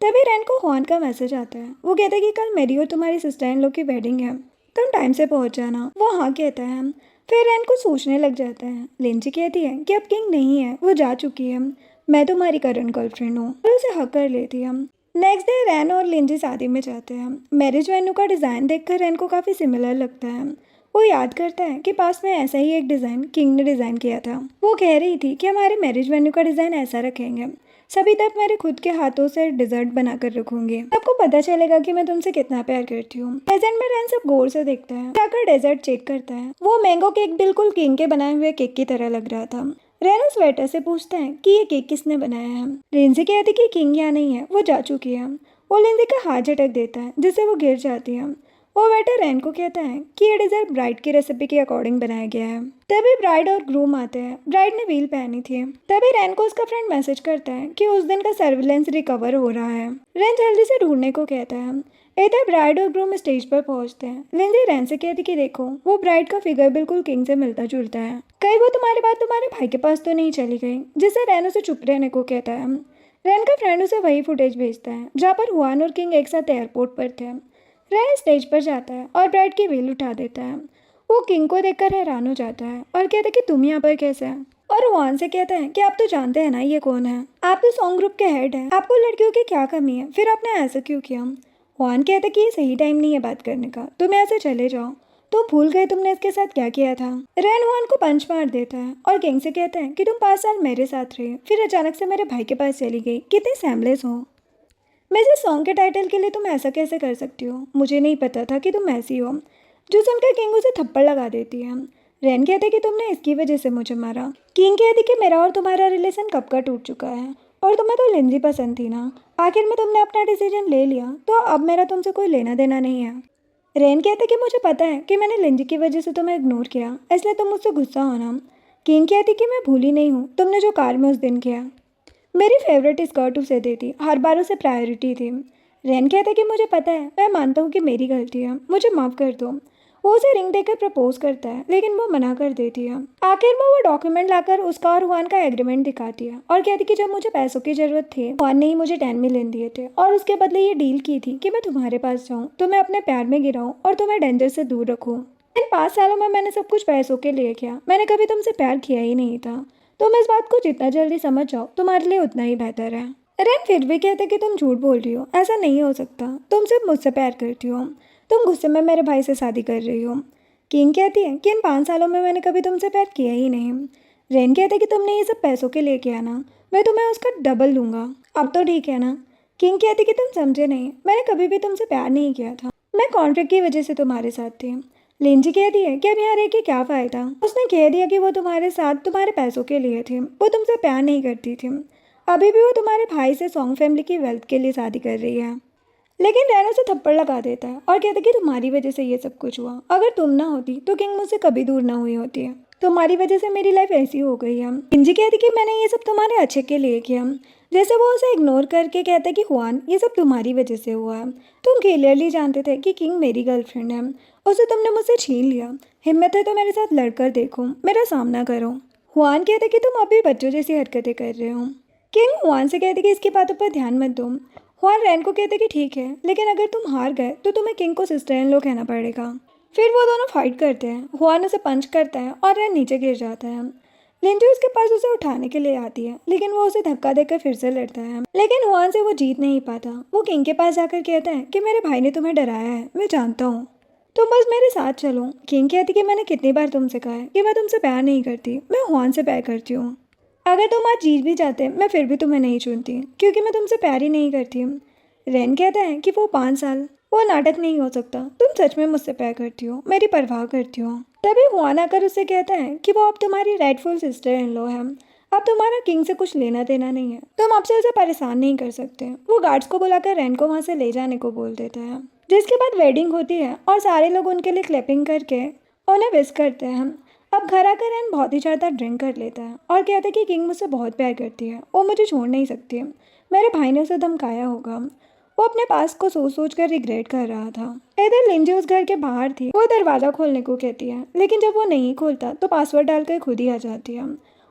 [SPEAKER 1] तभी रेन को हुआन का मैसेज आता है। वो कहते कि कल मेरी और तुम्हारी सिस्टर इन लोग की वेडिंग है, तुम टाइम से पहुँच जाना। वो हाँ कहता है। फिर रेन को सोचने लग जाता है। लिंजी कहती है कि अब किंग नहीं है, वो जा चुकी है, मैं तुम्हारी करंट गर्लफ्रेंड हूँ, और उसे हक कर लेती है। नेक्स्ट डे रैन और लिंजी शादी में जाते हैं। मैरिज वेन्यू का डिज़ाइन देखकर रैन को काफ़ी सिमिलर लगता है। वो याद करता है कि पास में ऐसा ही एक डिज़ाइन किंग ने डिज़ाइन किया था। वो कह रही थी कि हमारे मैरिज वेन्यू का डिज़ाइन ऐसा रखेंगे, सभी तक मेरे खुद के हाथों से डिजर्ट बनाकर रखूंगी, आपको पता चलेगा कि मैं तुमसे कितना प्यार करती हूँ। प्रेजेंट में रैन सब गौर से देखता है, जाकर डेजर्ट चेक करता है। वो मैंगो केक बिल्कुल किंग के बनाए हुए केक की तरह लग रहा था। रैन उस वेटर से पूछता है कि ये केक किसने बनाया है। लिंजी कहती कि किंग यहाँ नहीं है, वो जा चुकी है। वो लिंजी का हाथ झटक देता है जिससे वो गिर जाती है। वो वेटर रैन को कहता है कि ये डिजर्ट ब्राइड की रेसिपी के अकॉर्डिंग बनाया गया है। तभी ब्राइड और ग्रूम आते हैं। ब्राइड ने व्हील पहनी थी। तभी रैन को उसका फ्रेंड मैसेज करता है कि उस दिन का सर्विलेंस रिकवर हो रहा है। रैन जल्दी से ढूंढने को कहता है। इधर ब्राइड और ग्रूम स्टेज पर पहुंचते हैं। लिंजी रैन से कहती कि देखो, वो ब्राइड का फिगर बिल्कुल किंग से मिलता जुलता है, कहीं वो तुम्हारे बाद तुम्हारे भाई के पास तो नहीं चली गई, जिससे रैन उसे चुप रहने को कहता है। रैन का फ्रेंड उसे वही फुटेज भेजता है जहाँ पर हुआन और किंग एक साथ एयरपोर्ट पर थे। रैन स्टेज पर जाता है और ब्राइड की व्हील उठा देता है। वो किंग को देखकर हैरान हो जाता है और कहता है कि तुम यहाँ पर कैसे हैं। और हुआन से कहता है कि आप तो जानते हैं ना ये कौन है, आप तो सॉन्ग ग्रुप के हेड हैं, आपको लड़कियों की क्या कमी है, फिर आपने ऐसा क्यों किया। हुआन कहता है कि ये सही टाइम नहीं है बात करने का, तुम यहाँ से चले जाओ। तो भूल गए तुमने इसके साथ क्या किया था। रैन हुआन को पंच मार देता है और किंग से कहता है कि तुम 5 साल मेरे साथ रहे, फिर अचानक से मेरे भाई के पास चली गई, कितने सैमलेस हो। वैसे सॉन्ग के टाइटल के लिए तुम ऐसा कैसे कर सकती हो, मुझे नहीं पता था कि तुम ऐसी हो। जो सुनकर किंग उसे थप्पड़ लगा देती है। रैन कहते कि तुमने इसकी वजह से मुझे मारा। किंग कहती कि मेरा और तुम्हारा रिलेशन कब का टूट चुका है, और तुम्हें तो लिंजी पसंद थी ना, आखिर में तुमने अपना डिसीजन ले लिया तो अब मेरा तुमसे कोई लेना देना नहीं है। रैन कहते कि मुझे पता है कि मैंने लिंजी की वजह से तुम्हें इग्नोर किया, इसलिए तुम मुझसे गुस्सा होना। किंग कहती कि मैं भूली नहीं हूँ तुमने जो कार में उस दिन किया। मेरी फेवरेट स्कर्ट उसे देती, हर बार उसे प्रायोरिटी थी। रैन कहता कि मुझे पता है, मैं मानता हूँ कि मेरी गलती है, मुझे माफ़ कर दो। वो उसे रिंग देकर प्रपोज करता है लेकिन वो मना कर देती है। आखिर में वो डॉक्यूमेंट लाकर उसका और हुआन का एग्रीमेंट दिखाती है और कहती कि जब मुझे पैसों की जरूरत थी, हुआन ने ही मुझे 10 मिलियन दिए थे और उसके बदले ये डील की थी कि मैं तुम्हारे पास जाऊँ, तुम्हें अपने प्यार में गिराऊँ और तुम्हें डेंजर से दूर रखूँ। इन 5 सालों में मैंने सब कुछ पैसों के लिए किया, मैंने कभी तुमसे प्यार किया ही नहीं था। तुम इस बात को जितना जल्दी समझ जाओ तुम्हारे लिए उतना ही बेहतर है। रैन फिर भी कहते कि तुम झूठ बोल रही हो, ऐसा नहीं हो सकता, तुम सिर्फ मुझसे प्यार करती हो, तुम गुस्से में मेरे भाई से शादी कर रही हो। किंग कहती है कि इन 5 सालों में मैंने कभी तुमसे प्यार किया ही नहीं। रैन कहते कि तुमने ये सब पैसों के लिए किया ना, मैं तुम्हें उसका डबल दूंगा, अब तो ठीक है ना। किंग कहती कि तुम समझे नहीं, मैंने कभी भी तुमसे प्यार नहीं किया था, मैं कॉन्ट्रैक्ट की वजह से तुम्हारे साथ थी। लिंजी कहती है कि अब यहाँ रह के क्या फ़ायदा, उसने कह दिया कि वो तुम्हारे साथ तुम्हारे पैसों के लिए थी, वो तुमसे प्यार नहीं करती थी, अभी भी वो तुम्हारे भाई से सॉन्ग फैमिली की वेल्थ के लिए शादी कर रही है। लेकिन रैन उसे थप्पड़ लगा देता है और कहता है कि तुम्हारी वजह से ये सब कुछ हुआ। अगर तुम ना होती तो किंग मुझसे कभी दूर ना हुई होती है। तुम्हारी वजह से मेरी लाइफ ऐसी हो गई है। किंजी कहती कि मैंने ये सब तुम्हारे अच्छे के लिए किया। जैसे वो उसे इग्नोर करके कहता है कि हुआन ये सब तुम्हारी वजह से हुआ है। तुम क्लियरली जानते थे कि किंग मेरी गर्लफ्रेंड है, उसे तुमने मुझसे छीन लिया। हिम्मत है तो मेरे साथ लड़कर देखो, मेरा सामना करो। हुआन कहते कि तुम अभी बच्चों जैसी हरकतें कर रहे हो। किंग हुआन से कहते कि इसकी बातों पर ध्यान मत दो। हुआन रैन को कहते कि ठीक है, लेकिन अगर तुम हार गए तो तुम्हें किंग को सिस्टर इन लॉ कहना पड़ेगा। फिर वो दोनों फाइट करते हैं। हुआन उसे पंच करता है और रैन नीचे गिर जाता है। लिंजी उसके पास उसे उठाने के लिए आती है, लेकिन वो उसे धक्का देकर फिर से लड़ता है। लेकिन हुआन से वो जीत नहीं पाता। वो किंग के पास जाकर कहता है कि मेरे भाई ने तुम्हें डराया है, मैं जानता हूँ, तुम बस मेरे साथ चलो। किंग कहती कि मैंने कितनी बार तुमसे कहा है कि मैं तुमसे प्यार नहीं करती, मैं हुआन से प्यार करती हूँ। अगर तुम आज जीत भी जाते मैं फिर भी तुम्हें नहीं चुनती, क्योंकि मैं तुमसे प्यार ही नहीं करती। रेन कहता है कि वो 5 साल वो नाटक नहीं हो सकता, तुम सच में मुझसे प्यार करती हो, मेरी परवाह करती हो। तभी हुआन आकर उससे कहता है कि वो अब तुम्हारी राइटफुल सिस्टर इन लॉ है, अब तुम्हारा किंग से कुछ लेना देना नहीं है, तुम अब से उसे परेशान नहीं कर सकते। वो गार्ड्स को बुलाकर रेन को वहाँ से ले जाने को बोल देता है। जिसके बाद वेडिंग होती है और सारे लोग उनके लिए क्लैपिंग करके उन्हें विश करते हैं। अब घर आकर रेन बहुत ही ज़्यादा ड्रिंक कर लेता है और कहता है कि किंग मुझसे बहुत प्यार करती है, वो मुझे छोड़ नहीं सकती, मेरे भाई ने उसे धमकाया होगा। वो अपने पास को सोच सोच कर रिग्रेट कर रहा था। इधर लिंजी उस घर के बाहर थी। वो दरवाज़ा खोलने को कहती है, लेकिन जब वो नहीं खोलता तो पासवर्ड डालकर खुद ही आ जाती है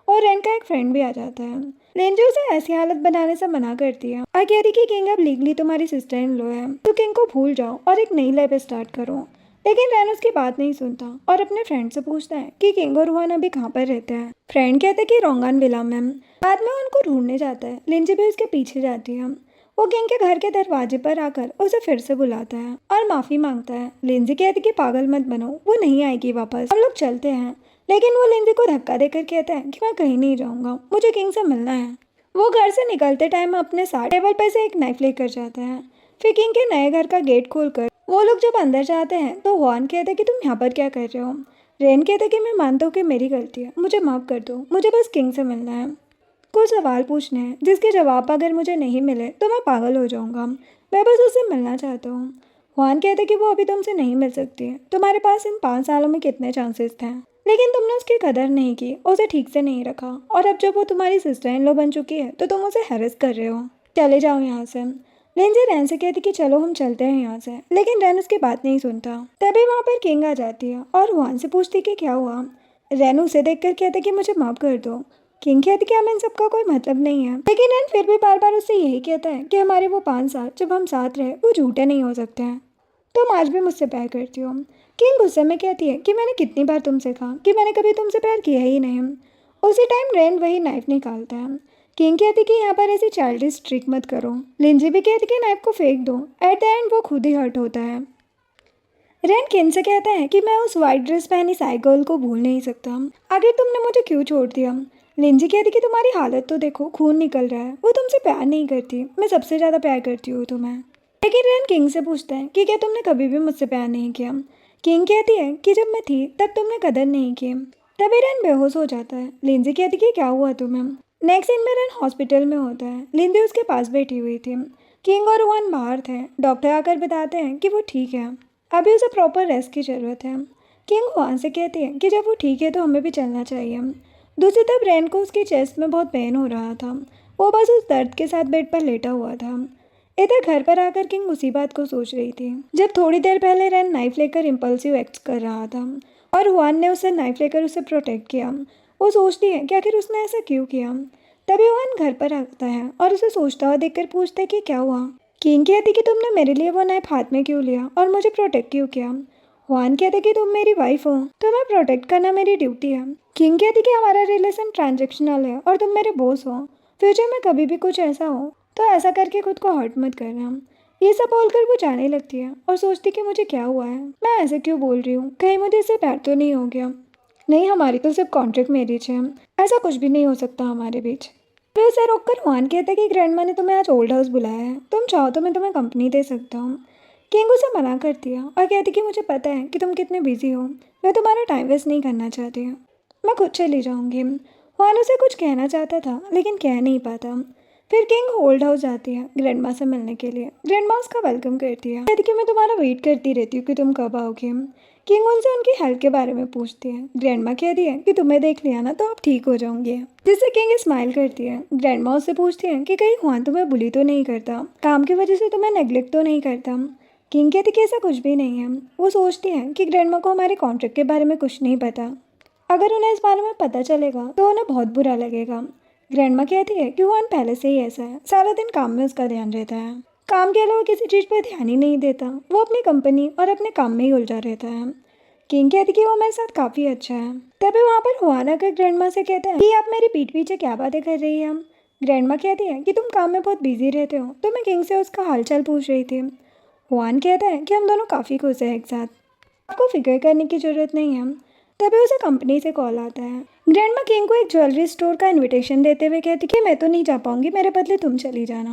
[SPEAKER 1] और रेन का एक फ्रेंड भी आ जाता है। लिंजी उसे ऐसी हालत बनाने से मना करती है और कहती कि किंग अब लीगली तुम्हारी सिस्टर इन लॉ है, तो किंग को भूल जाओ और एक नई लाइफ स्टार्ट करो। लेकिन रैन उसकी बात नहीं सुनता और अपने फ्रेंड से पूछता है कि किंग और रुहान अभी कहाँ पर रहते हैं। फ्रेंड कहते हैं कि रोंगान विला में। बाद में उनको ढूंढने जाता है। लिंजी भी उसके पीछे जाती है। वो किंग के घर के दरवाजे पर आकर उसे फिर से बुलाता है और माफ़ी मांगता है। लिंजी कहती कि पागल मत बनो, वो नहीं आएगी वापस, हम लोग चलते हैं। लेकिन वो लिंजी को धक्का देकर कहता है कि मैं कहीं नहीं जाऊँगा, मुझे किंग से मिलना है। वो घर से निकलते टाइम अपने साथ टेबल पर से एक नाइफ लेकर जाता है। फिर किंग के नए घर का गेट खोलकर वो लोग जब अंदर जाते हैं तो हुआन कहता है कि तुम यहाँ पर क्या कर रहे हो। रेन कहता है कि मैं मानता हूँ कि मेरी गलती है, मुझे माफ़ कर दो, मुझे बस किंग से मिलना है, कुछ सवाल पूछने हैं जिसके जवाब अगर मुझे नहीं मिले तो मैं पागल हो जाऊँगा, मैं बस उससे मिलना चाहता हूँ। हुआन कहता है कि वो अभी तुमसे नहीं मिल सकती, तुम्हारे पास इन 5 सालों में कितने चांसेस थे, लेकिन तुमने उसकी कदर नहीं की, उसे ठीक से नहीं रखा, और अब जब वो तुम्हारी सिस्टर इन लॉ बन चुकी है तो तुम उसे हैरेस कर रहे हो, चले जाओ यहाँ से। लिंजी रैन से कहती कि चलो हम चलते हैं यहाँ से, लेकिन रैन उसकी बात नहीं सुनता। तभी वहाँ पर किंग आ जाती है और हुआन से पूछती कि क्या हुआ। रैन उसे देखकर कहते कि मुझे माफ़ कर दो। किंग कहती कि हमें इन सबका कोई मतलब नहीं है, लेकिन रैन फिर भी बार बार उससे यही कहता है कि हमारे वो 5 साल जब हम साथ रहे वो झूठे नहीं हो सकते हैं, तुम आज भी मुझसे प्यार करती हो। किंग गुस्से में कहती है कि मैंने कितनी बार तुमसे कहा कि मैंने कभी तुमसे प्यार किया ही नहीं। उसी टाइम रैन वही नाइफ निकालता है। किंग कहती कि यहाँ पर ऐसी चाइल्डिश ट्रिक मत करो। लिंजी भी कहती कि नाइफ को फेंक दो। एट द एंड वो खुद ही हर्ट होता है। रैन किंग से कहता है कि मैं उस वाइट ड्रेस पहनी साइकिल को भूल नहीं सकता, आखिर तुमने मुझे क्यों छोड़ दिया। लिंजी कहती कि तुम्हारी हालत तो देखो, खून निकल रहा है, वो तुमसे प्यार नहीं करती, मैं सबसे ज़्यादा प्यार करती हूँ तुम्हें। लेकिन रैन किंग से पूछता है कि क्या तुमने कभी भी मुझसे प्यार नहीं किया। किंग कहती है कि जब मैं थी तब तुमने कदर नहीं की। तभी रैन बेहोश हो जाता है। लिंजी कहती कि क्या हुआ तुम्हें। नेक्स्ट सीन में रैन हॉस्पिटल में होता है। लिंजी उसके पास बैठी हुई थी। किंग और रुहान बाहर थे। डॉक्टर आकर बताते हैं कि वो ठीक है, अभी उसे प्रॉपर रेस्ट की ज़रूरत है। किंग हुआन से कहती है कि जब वो ठीक है तो हमें भी चलना चाहिए। दूसरी तरफ रैन को उसकी चेस्ट में बहुत पेन हो रहा था। वो बस उस दर्द के साथ बेड पर लेटा हुआ था। इधर घर पर आकर किंग उसी बात को सोच रही थी जब थोड़ी देर पहले रैन नाइफ लेकर इम्पल्सिव एक्ट कर रहा था और हुआन ने उसे नाइफ लेकर उसे प्रोटेक्ट किया। वो सोचती है कि आखिर उसने ऐसा क्यों किया। तभी हुआन घर पर आता है और उसे सोचता हुआ देखकर पूछता है कि क्या हुआ। किंग कहती कि तुमने मेरे लिए वो नाइफ हाथ में क्यों लिया और मुझे प्रोटेक्ट क्यों किया। हुआन कहते कि तुम मेरी वाइफ हो, तुम्हें प्रोटेक्ट करना मेरी ड्यूटी है। किंग कहती कि हमारा रिलेशन ट्रांजेक्शनल है और तुम मेरे बॉस हो, फ्यूचर में कभी भी कुछ ऐसा हो तो ऐसा करके खुद को हर्ट मत करना। ये सब बोलकर वो जाने लगती है और सोचती कि मुझे क्या हुआ है, मैं ऐसे क्यों बोल रही हूँ, कहीं मुझे इससे प्यार तो नहीं हो गया। नहीं, हमारी तो सिर्फ कॉन्ट्रैक्ट मैरिज है, ऐसा कुछ भी नहीं हो सकता हमारे बीच। फिर उसे रोककर हुआन कहता है कि ग्रैंडमा ने तुम्हें आज ओल्ड हाउस बुलाया है, तुम चाहो तो मैं तुम्हें कंपनी दे सकता हूँ। किंग उसे मना करती है और कहती कि मुझे पता है कि तुम कितने बिजी हो, मैं तुम्हारा टाइम वेस्ट नहीं करना चाहती, मैं खुद चली जाऊँगी। हुआन उसे कुछ कहना चाहता था लेकिन कह नहीं पाता। फिर किंग ओल्ड हाउस जाती है ग्रैंडमा से मिलने के लिए। ग्रैंडमा उसका वेलकम करती है, कहती कि मैं तुम्हारा वेट करती रहती हूँ कि तुम कब आओगे। किंग उनसे उनकी हेल्थ के बारे में पूछती है। ग्रैंडमा कहती है कि तुम्हें देख लिया ना तो आप ठीक हो जाओगे, जिससे किंग स्माइल करती है। ग्रैंडमा उससे पूछती है कि कहीं हुआन तुम्हें बुली तो नहीं करता, काम की वजह से तुम्हें नेग्लेक्ट तो नहीं करता। किंग कहती कि ऐसा कुछ भी नहीं है। वो सोचती है कि ग्रैंडमा को हमारे कॉन्ट्रैक्ट के बारे में कुछ नहीं पता, अगर उन्हें इस बारे में पता चलेगा तो उन्हें बहुत बुरा लगेगा। ग्रैंडमा कहती है कि हुआन पहले से ही ऐसा है, सारा दिन काम में उसका ध्यान रहता है, काम के अलावा किसी चीज़ पर ध्यान ही नहीं देता, वो अपनी कंपनी और अपने काम में ही उलझा रहता है। किंग कहती कि वो मेरे साथ काफ़ी अच्छा है। तभी वहाँ पर हुआन आकर ग्रैंडमा से कहता है कि आप मेरी पीठ पीछे क्या बातें कर रही हैं। ग्रैंडमा कहती है कि तुम काम में बहुत बिजी रहते हो, तो मैं किंग से उसका हालचाल पूछ रही थी। हुआन कहता है कि हम दोनों काफ़ी खुश हैं एक साथ, आपको फिक्र करने की ज़रूरत नहीं है। तभी उसे कंपनी से कॉल आता है। ग्रैंडमा किंग को एक ज्वेलरी स्टोर का इनविटेशन देते हुए कहती कि मैं तो नहीं जा पाऊंगी, मेरे बदले तुम चली जाना।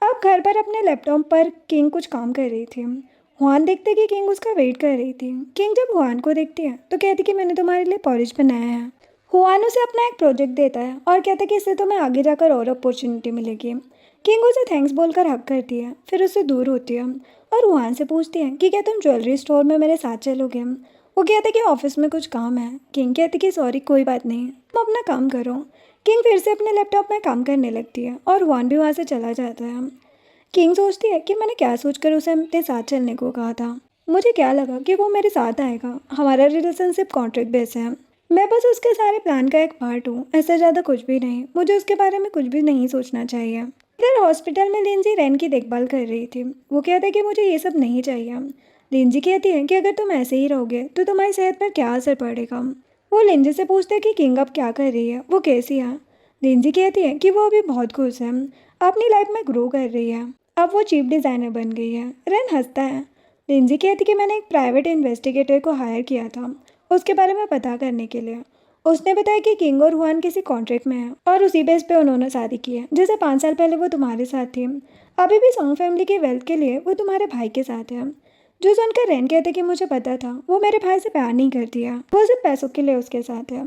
[SPEAKER 1] अब घर पर अपने लैपटॉप पर किंग कुछ काम कर रही थी। हुआन देखते कि किंग उसका वेट कर रही थी। किंग जब हुआन को देखती है तो कहती कि मैंने तुम्हारे लिए पॉरिज बनाया है। हुआन उसे अपना एक प्रोजेक्ट देता है और कहता है कि इससे तुम्हें आगे जाकर और अपॉर्चुनिटी मिलेगी। किंग उसे थैंक्स बोलकर हक करती है, फिर उससे दूर होती है और हुआन से पूछती है कि क्या तुम ज्वेलरी स्टोर में मेरे साथ चलोगे। वो कहते कि ऑफिस में कुछ काम है। किंग कहती कि सॉरी कोई बात नहीं, तुम अपना काम करो। किंग फिर से अपने लैपटॉप में काम करने लगती है और हुआन भी वहाँ से चला जाता है। किंग सोचती है कि मैंने क्या सोचकर उसे अपने साथ चलने को कहा था, मुझे क्या लगा कि वो मेरे साथ आएगा, हमारा रिलेशनशिप कॉन्ट्रैक्ट बेस है, मैं बस उसके सारे प्लान का एक पार्ट हूँ, ऐसा ज़्यादा कुछ भी नहीं, मुझे उसके बारे में कुछ भी नहीं सोचना चाहिए। इधर हॉस्पिटल में लिंजी रैन की देखभाल कर रही थी। वो कहता है कि मुझे ये सब नहीं चाहिए। लिंजी कहती है कि अगर तुम ऐसे ही रहोगे तो तुम्हारी सेहत पर क्या असर पड़ेगा। वो लिंजी से पूछते हैं कि किंग अब क्या कर रही है, वो कैसी है। लिंजी कहती है कि वो अभी बहुत खुश है, अपनी लाइफ में ग्रो कर रही है, अब वो चीफ डिज़ाइनर बन गई है। रैन हंसता है। लिंजी कहती कि मैंने एक प्राइवेट इन्वेस्टिगेटर को हायर किया था उसके बारे में पता करने के लिए। उसने बताया कि किंग और हुआन किसी कॉन्ट्रैक्ट में है और उसी बेस पे उन्होंने शादी की है, जैसे 5 साल पहले वो तुम्हारे साथ थी। अभी भी सॉन्ग फैमिली की वेल्थ के लिए वो तुम्हारे भाई के साथ है। जो सुनकर रैन कहते कि मुझे पता था वो मेरे भाई से प्यार नहीं करती है, वो सिर्फ पैसों के लिए उसके साथ है।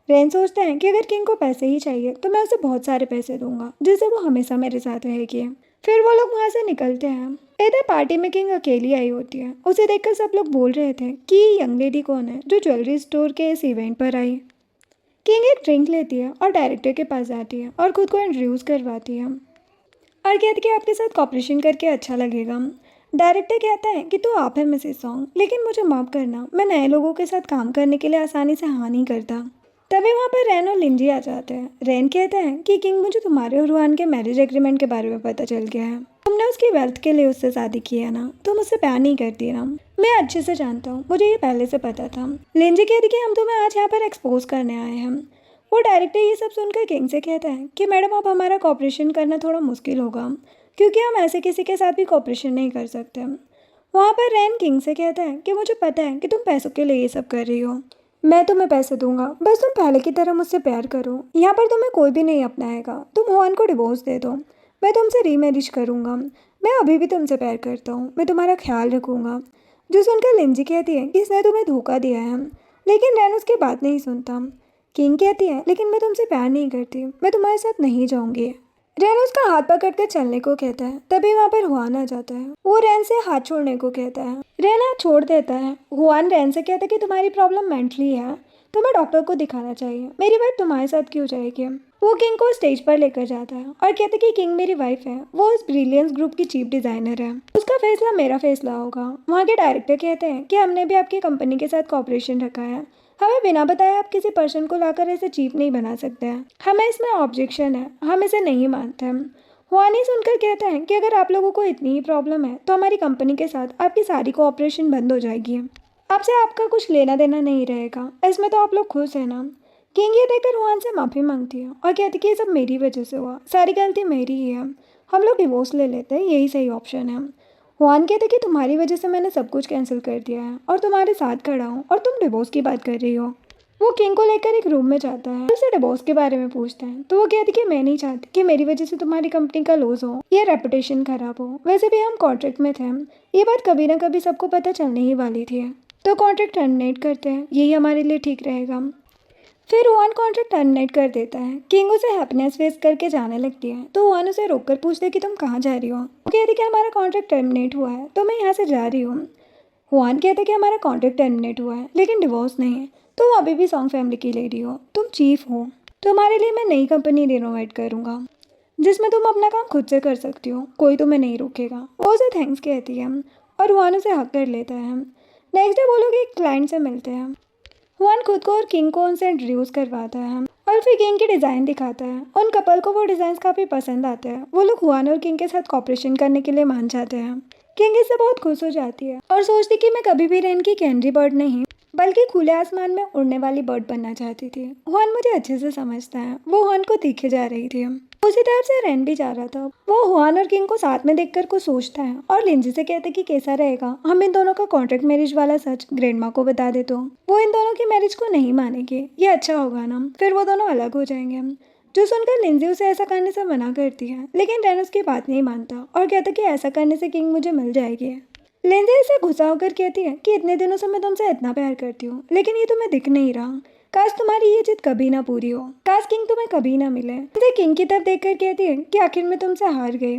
[SPEAKER 1] रैन सोचता है कि अगर किंग को पैसे ही चाहिए तो मैं उसे बहुत सारे पैसे दूंगा जिससे वो हमेशा मेरे साथ रहेगी। फिर वो लोग वहाँ से निकलते हैं। इधर पार्टी में किंग अकेली आई होती है। उसे देखकर सब लोग बोल रहे थे कि ये यंग लेडी कौन है जो ज्वेलरी स्टोर के इस इवेंट पर आई। किंग एक ड्रिंक लेती है और डायरेक्टर के पास जाती है और खुद को इंट्रोड्यूस करवाती है और कहती कि आपके साथ कॉपरेशन करके अच्छा लगेगा। डायरेक्टर कहता है कि तो आप हैं मिसेस सॉन्ग, लेकिन मुझे माफ़ करना, मैं नए लोगों के साथ काम करने के लिए आसानी से हाँ नहीं करता। तभी वहाँ पर रैन और लिंजी आ जाते हैं। रैन कहता है कि किंग मुझे तुम्हारे और रुहान के मैरिज एग्रीमेंट के बारे में पता चल गया है, तुमने उसकी वेल्थ के लिए उससे शादी की है ना, तुम उससे प्यार नहीं करती ना। मैं अच्छे से जानता हूँ, मुझे ये पहले से पता था। लिंजी कहती कि हम तुम्हें आज यहाँ पर एक्सपोज करने आए हैं। वो डायरेक्टर ये सब सुनकर किंग से कहता है कि मैडम अब हमारा कॉपरेशन करना थोड़ा मुश्किल होगा क्योंकि हम ऐसे किसी के साथ भी कॉपरेशन नहीं कर सकते। वहाँ पर रैन किंग से कहता है कि मुझे पता है कि तुम पैसों के लिए ये सब कर रही हो, मैं तुम्हें पैसे दूंगा, बस तुम पहले की तरह मुझसे प्यार करो। यहाँ पर तुम्हें कोई भी नहीं अपनाएगा, तुम हुआन को डिवोर्स दे दो, मैं तुमसे रीमैरिज करूँगा, मैं अभी भी तुमसे प्यार करता हूँ, मैं तुम्हारा ख्याल रखूँगा। जो सुनकर लिंजी कहती है कि इसने तुम्हें धोखा दिया है, लेकिन रैन उसकी बात नहीं सुनता। किंग कहती है लेकिन मैं तुमसे प्यार नहीं करती, मैं तुम्हारे साथ नहीं जाऊँगी। रैन उसका हाथ पकड़कर चलने को कहता है। तभी वहाँ पर हुआन आ जाता है। वो रैन से हाथ छोड़ने को कहता है। रैन हाथ छोड़ देता है। हुआन रैन से कहता है कि तुम्हारी प्रॉब्लम मेंटली है, तुम्हें डॉक्टर को दिखाना चाहिए, मेरी वाइफ तुम्हारे साथ क्यों जाएगी। वो किंग को स्टेज पर लेकर जाता है और कहता है कि किंग मेरी वाइफ है, वो इस ब्रिलियंस ग्रुप की चीफ डिज़ाइनर है, उसका फैसला मेरा फैसला होगा। वहाँ के डायरेक्टर कहते हैं कि हमने भी आपकी कंपनी के साथ कॉपरेशन रखा है, हमें बिना बताए आप किसी पर्सन को लाकर ऐसे चीफ नहीं बना सकते हैं, हमें इसमें ऑब्जेक्शन है, हम इसे नहीं मानते हैं। हुआनी सुनकर कहता है कि अगर आप लोगों को इतनी ही प्रॉब्लम है तो हमारी कंपनी के साथ आपकी सारी कोऑपरेशन बंद हो जाएगी, आपसे आपका कुछ लेना देना नहीं रहेगा, इसमें तो आप लोग खुश हैं ना। किंग ये देखकर हुआन से माफ़ी मांगती है और कहती कि ये सब मेरी वजह से हुआ, सारी गलती मेरी ही है, हम लोग डिवोर्स ले लेते हैं, यही सही ऑप्शन है। हुआन कहते कि तुम्हारी वजह से मैंने सब कुछ कैंसिल कर दिया है और तुम्हारे साथ खड़ा हूँ और तुम डिवोर्स की बात कर रही हो। वो किंग को लेकर एक रूम में जाता है, उससे डिवोर्स के बारे में पूछता है तो वो कहती कि मैं नहीं चाहती कि मेरी वजह से तुम्हारी कंपनी का लॉस हो या रेपुटेशन खराब हो, वैसे भी हम कॉन्ट्रैक्ट में थे, ये बात कभी ना कभी सबको पता चलने ही वाली थी, तो कॉन्ट्रैक्ट टर्मिनेट करते हैं, यही हमारे लिए ठीक रहेगा। फिर हुआन कॉन्ट्रैक्ट टर्मिनेट कर देता है। किंग उसे हैप्पीनेस फेस करके जाने लगती है तो हुआन उसे रोककर पूछते कि तुम कहाँ जा रही हो। वो कहती कि हमारा कॉन्ट्रैक्ट टर्मिनेट हुआ है तो मैं यहाँ से जा रही हूँ। हुआन कहते कि हमारा कॉन्ट्रैक्ट टर्मिनेट हुआ है लेकिन डिवोर्स नहीं है, तुम अभी भी सॉन्ग फैमिली की लेडी हो, तुम चीफ हो, तुम्हारे लिए मैं नई कंपनी रिनोवेट करूँगा जिसमें तुम अपना काम खुद से कर सकती हो, कोई तुम्हें नहीं रोकेगा। वो उसे थैंक्स कहती है और हुआन उसे हक कर लेता है। नेक्स्ट डे वो लोग एक क्लाइंट से मिलते हैं। हुआन खुद को और किंग को उनसे इंट्रोड्यूस करवाता है और फिर किंग की डिज़ाइन दिखाता है। उन कपल को वो डिज़ाइन काफ़ी पसंद आते हैं। वो लोग हुआन और किंग के साथ कॉपरेशन करने के लिए मान जाते हैं। किंग इससे बहुत खुश हो जाती है और सोचती कि मैं कभी भी रेन की कैनरी बर्ड नहीं बल्कि खुले आसमान में उड़ने वाली बर्ड बनना चाहती थी। हुआन मुझे अच्छे से समझता है। वो हुआन को देखे जा रही थी। उसी तरफ से रेन भी जा रहा था। वो हुआन और किंग को साथ में देखकर कुछ सोचता है और लिंजी से कहते कि कैसा रहेगा हम इन दोनों का कॉन्ट्रैक्ट मैरिज वाला सच ग्रैंडमा को बता दे तो वो इन दोनों की मैरिज को नहीं मानेगी। ये अच्छा होगा ना, फिर वो दोनों अलग हो जाएंगे। जो सुनकर लिंजी उसे ऐसा करने से मना करती है लेकिन रेन उसकी बात नहीं मानता और कहता कि ऐसा करने से किंग मुझे मिल जाएगी। लिंजी इसे गुस्सा होकर कहती है कि इतने दिनों से मैं तुमसे इतना प्यार करती हूँ लेकिन ये तुम्हें दिख नहीं रहा। काश तुम्हारी ये जिद कभी ना पूरी हो, काश किंग तुम्हें कभी ना मिले। लिंजी किंग की तरफ देखकर कहती है कि आखिर मैं तुमसे हार गई।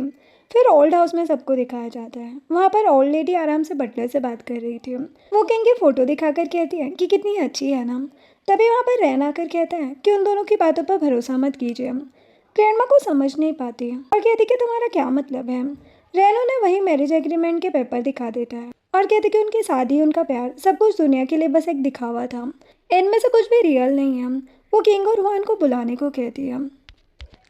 [SPEAKER 1] फिर ओल्ड हाउस में सबको दिखाया जाता है। वहाँ पर ओल्ड लेडी आराम से बटलर से बात कर रही थी। वो किंग की फोटो दिखाकर कहती है कि कितनी अच्छी है ना। तभी वहाँ पर रैन आकर कहता है कि उन दोनों की बातों पर भरोसा मत कीजिए। ग्रैंडमा को समझ नहीं पाती और कहती कि तुम्हारा क्या मतलब है। रैन उन्हें वही मैरिज एग्रीमेंट के पेपर दिखा देता है और कहते कि उनकी शादी, उनका प्यार, सब कुछ दुनिया के लिए बस एक दिखावा था, इनमें से कुछ भी रियल नहीं है। वो किंग और हुआन को बुलाने को कहती है।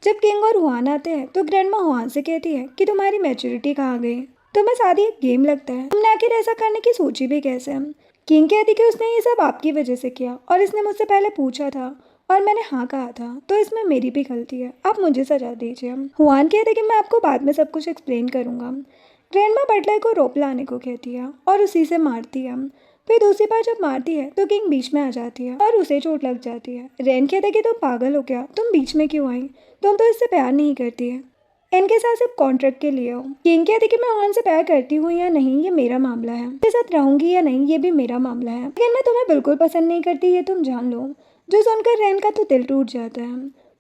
[SPEAKER 1] जब किंग और हुआन आते हैं तो ग्रैंडमा हुआन से कहती है कि तुम्हारी मैच्योरिटी कहाँ गई, तुम्हें शादी एक गेम लगता है, तुमने आखिर ऐसा करने की सोची भी कैसे। किंग कहती कि उसने ये सब आपकी वजह से किया और इसने मुझसे पहले पूछा था और मैंने हाँ कहा था तो इसमें मेरी भी गलती है, आप मुझे सजा दीजिए। हुआन कहते कि मैं आपको बाद में सब कुछ एक्सप्लेन करूँगा। ग्रैंडमा बटलर को रोप लाने को कहती है और उसी से मारती है। फिर दूसरी बार जब मारती है तो किंग बीच में आ जाती है और उसे चोट लग जाती है। रेन कहते कि तुम पागल हो क्या, तुम बीच में क्यों आई, तुम तो इससे प्यार नहीं करती है, इनके साथ सिर्फ कॉन्ट्रैक्ट के लिए हो। किंग कहती कि मैं हुआन से प्यार करती हूँ या नहीं ये मेरा मामला है, मेरे साथ रहूंगी या नहीं ये भी मेरा मामला है, लेकिन मैं तुम्हें बिल्कुल पसंद नहीं करती ये तुम जान लो। जो सुनकर रेन का तो दिल टूट जाता है।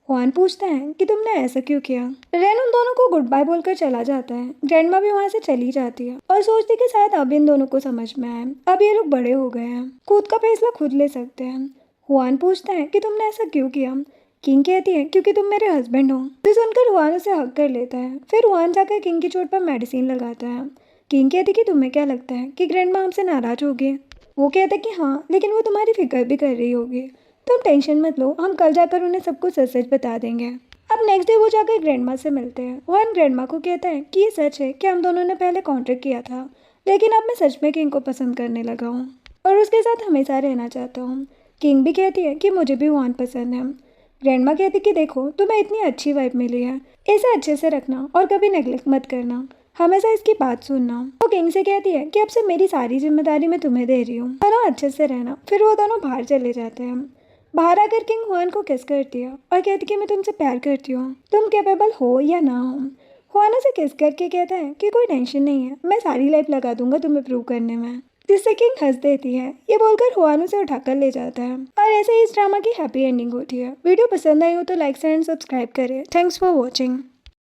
[SPEAKER 1] हुआन पूछता है कि तुमने ऐसा क्यों किया। रेन उन दोनों को गुड बाय बोलकर चला जाता है। ग्रैंडमा भी वहाँ से चली जाती है और सोचती कि शायद अब इन दोनों को समझ में आए, अब ये लोग बड़े हो गए हैं, खुद का फैसला खुद ले सकते हैं। हुआन पूछता है कि तुमने ऐसा क्यों किया। किंग कहती है क्योंकि तुम मेरे हस्बैंड हो। तो सुनकर हुआन उसे हक कर लेता है। फिर हुआन जाकर किंग की चोट पर मेडिसिन लगाता है। किंग कहती कि तुम्हें क्या लगता है कि ग्रैंडमा हमसे नाराज होगी। वो कहता कि हाँ लेकिन वो तुम्हारी फिक्र भी कर रही होगी, तुम टेंशन मत लो, हम कल जाकर उन्हें सब कुछ सच सच बता देंगे। अब नेक्स्ट डे वो जाकर ग्रैंडमा से मिलते हैं। हुआन ग्रैंडमा को कहता है कि ये सच है कि हम दोनों ने पहले कॉन्ट्रैक्ट किया था लेकिन अब मैं सच में किंग को पसंद करने लगा हूँ और उसके साथ हमेशा रहना चाहता हूँ। किंग भी कहती है कि मुझे भी हुआन पसंद है। ग्रैंडमा कहती कि देखो तुम्हें इतनी अच्छी वाइफ मिली है, इसे अच्छे से रखना और कभी नेग्लेक्ट मत करना, हमेशा इसकी बात सुनना। वो किंग से कहती है कि अब से मेरी सारी जिम्मेदारी मैं तुम्हें दे रही हूँ, दोनों अच्छे से रहना। फिर वो दोनों बाहर चले जाते हैं। बाहर आकर किंग हुआन को किस करती है और कहती कि मैं तुमसे प्यार करती हूँ, तुम कैपेबल हो या ना हो। हुआन उसे किस करके कहता है कि कोई टेंशन नहीं है, मैं सारी लाइफ लगा दूंगा तुम्हें प्रूव करने में, जिससे किंग हंस देती है। ये बोलकर हुआन उसे उठाकर ले जाता है और ऐसे ही इस ड्रामा की हैप्पी एंडिंग होती है। वीडियो पसंद आई हो तो लाइक एंड सब्सक्राइब करें। Thanks for watching.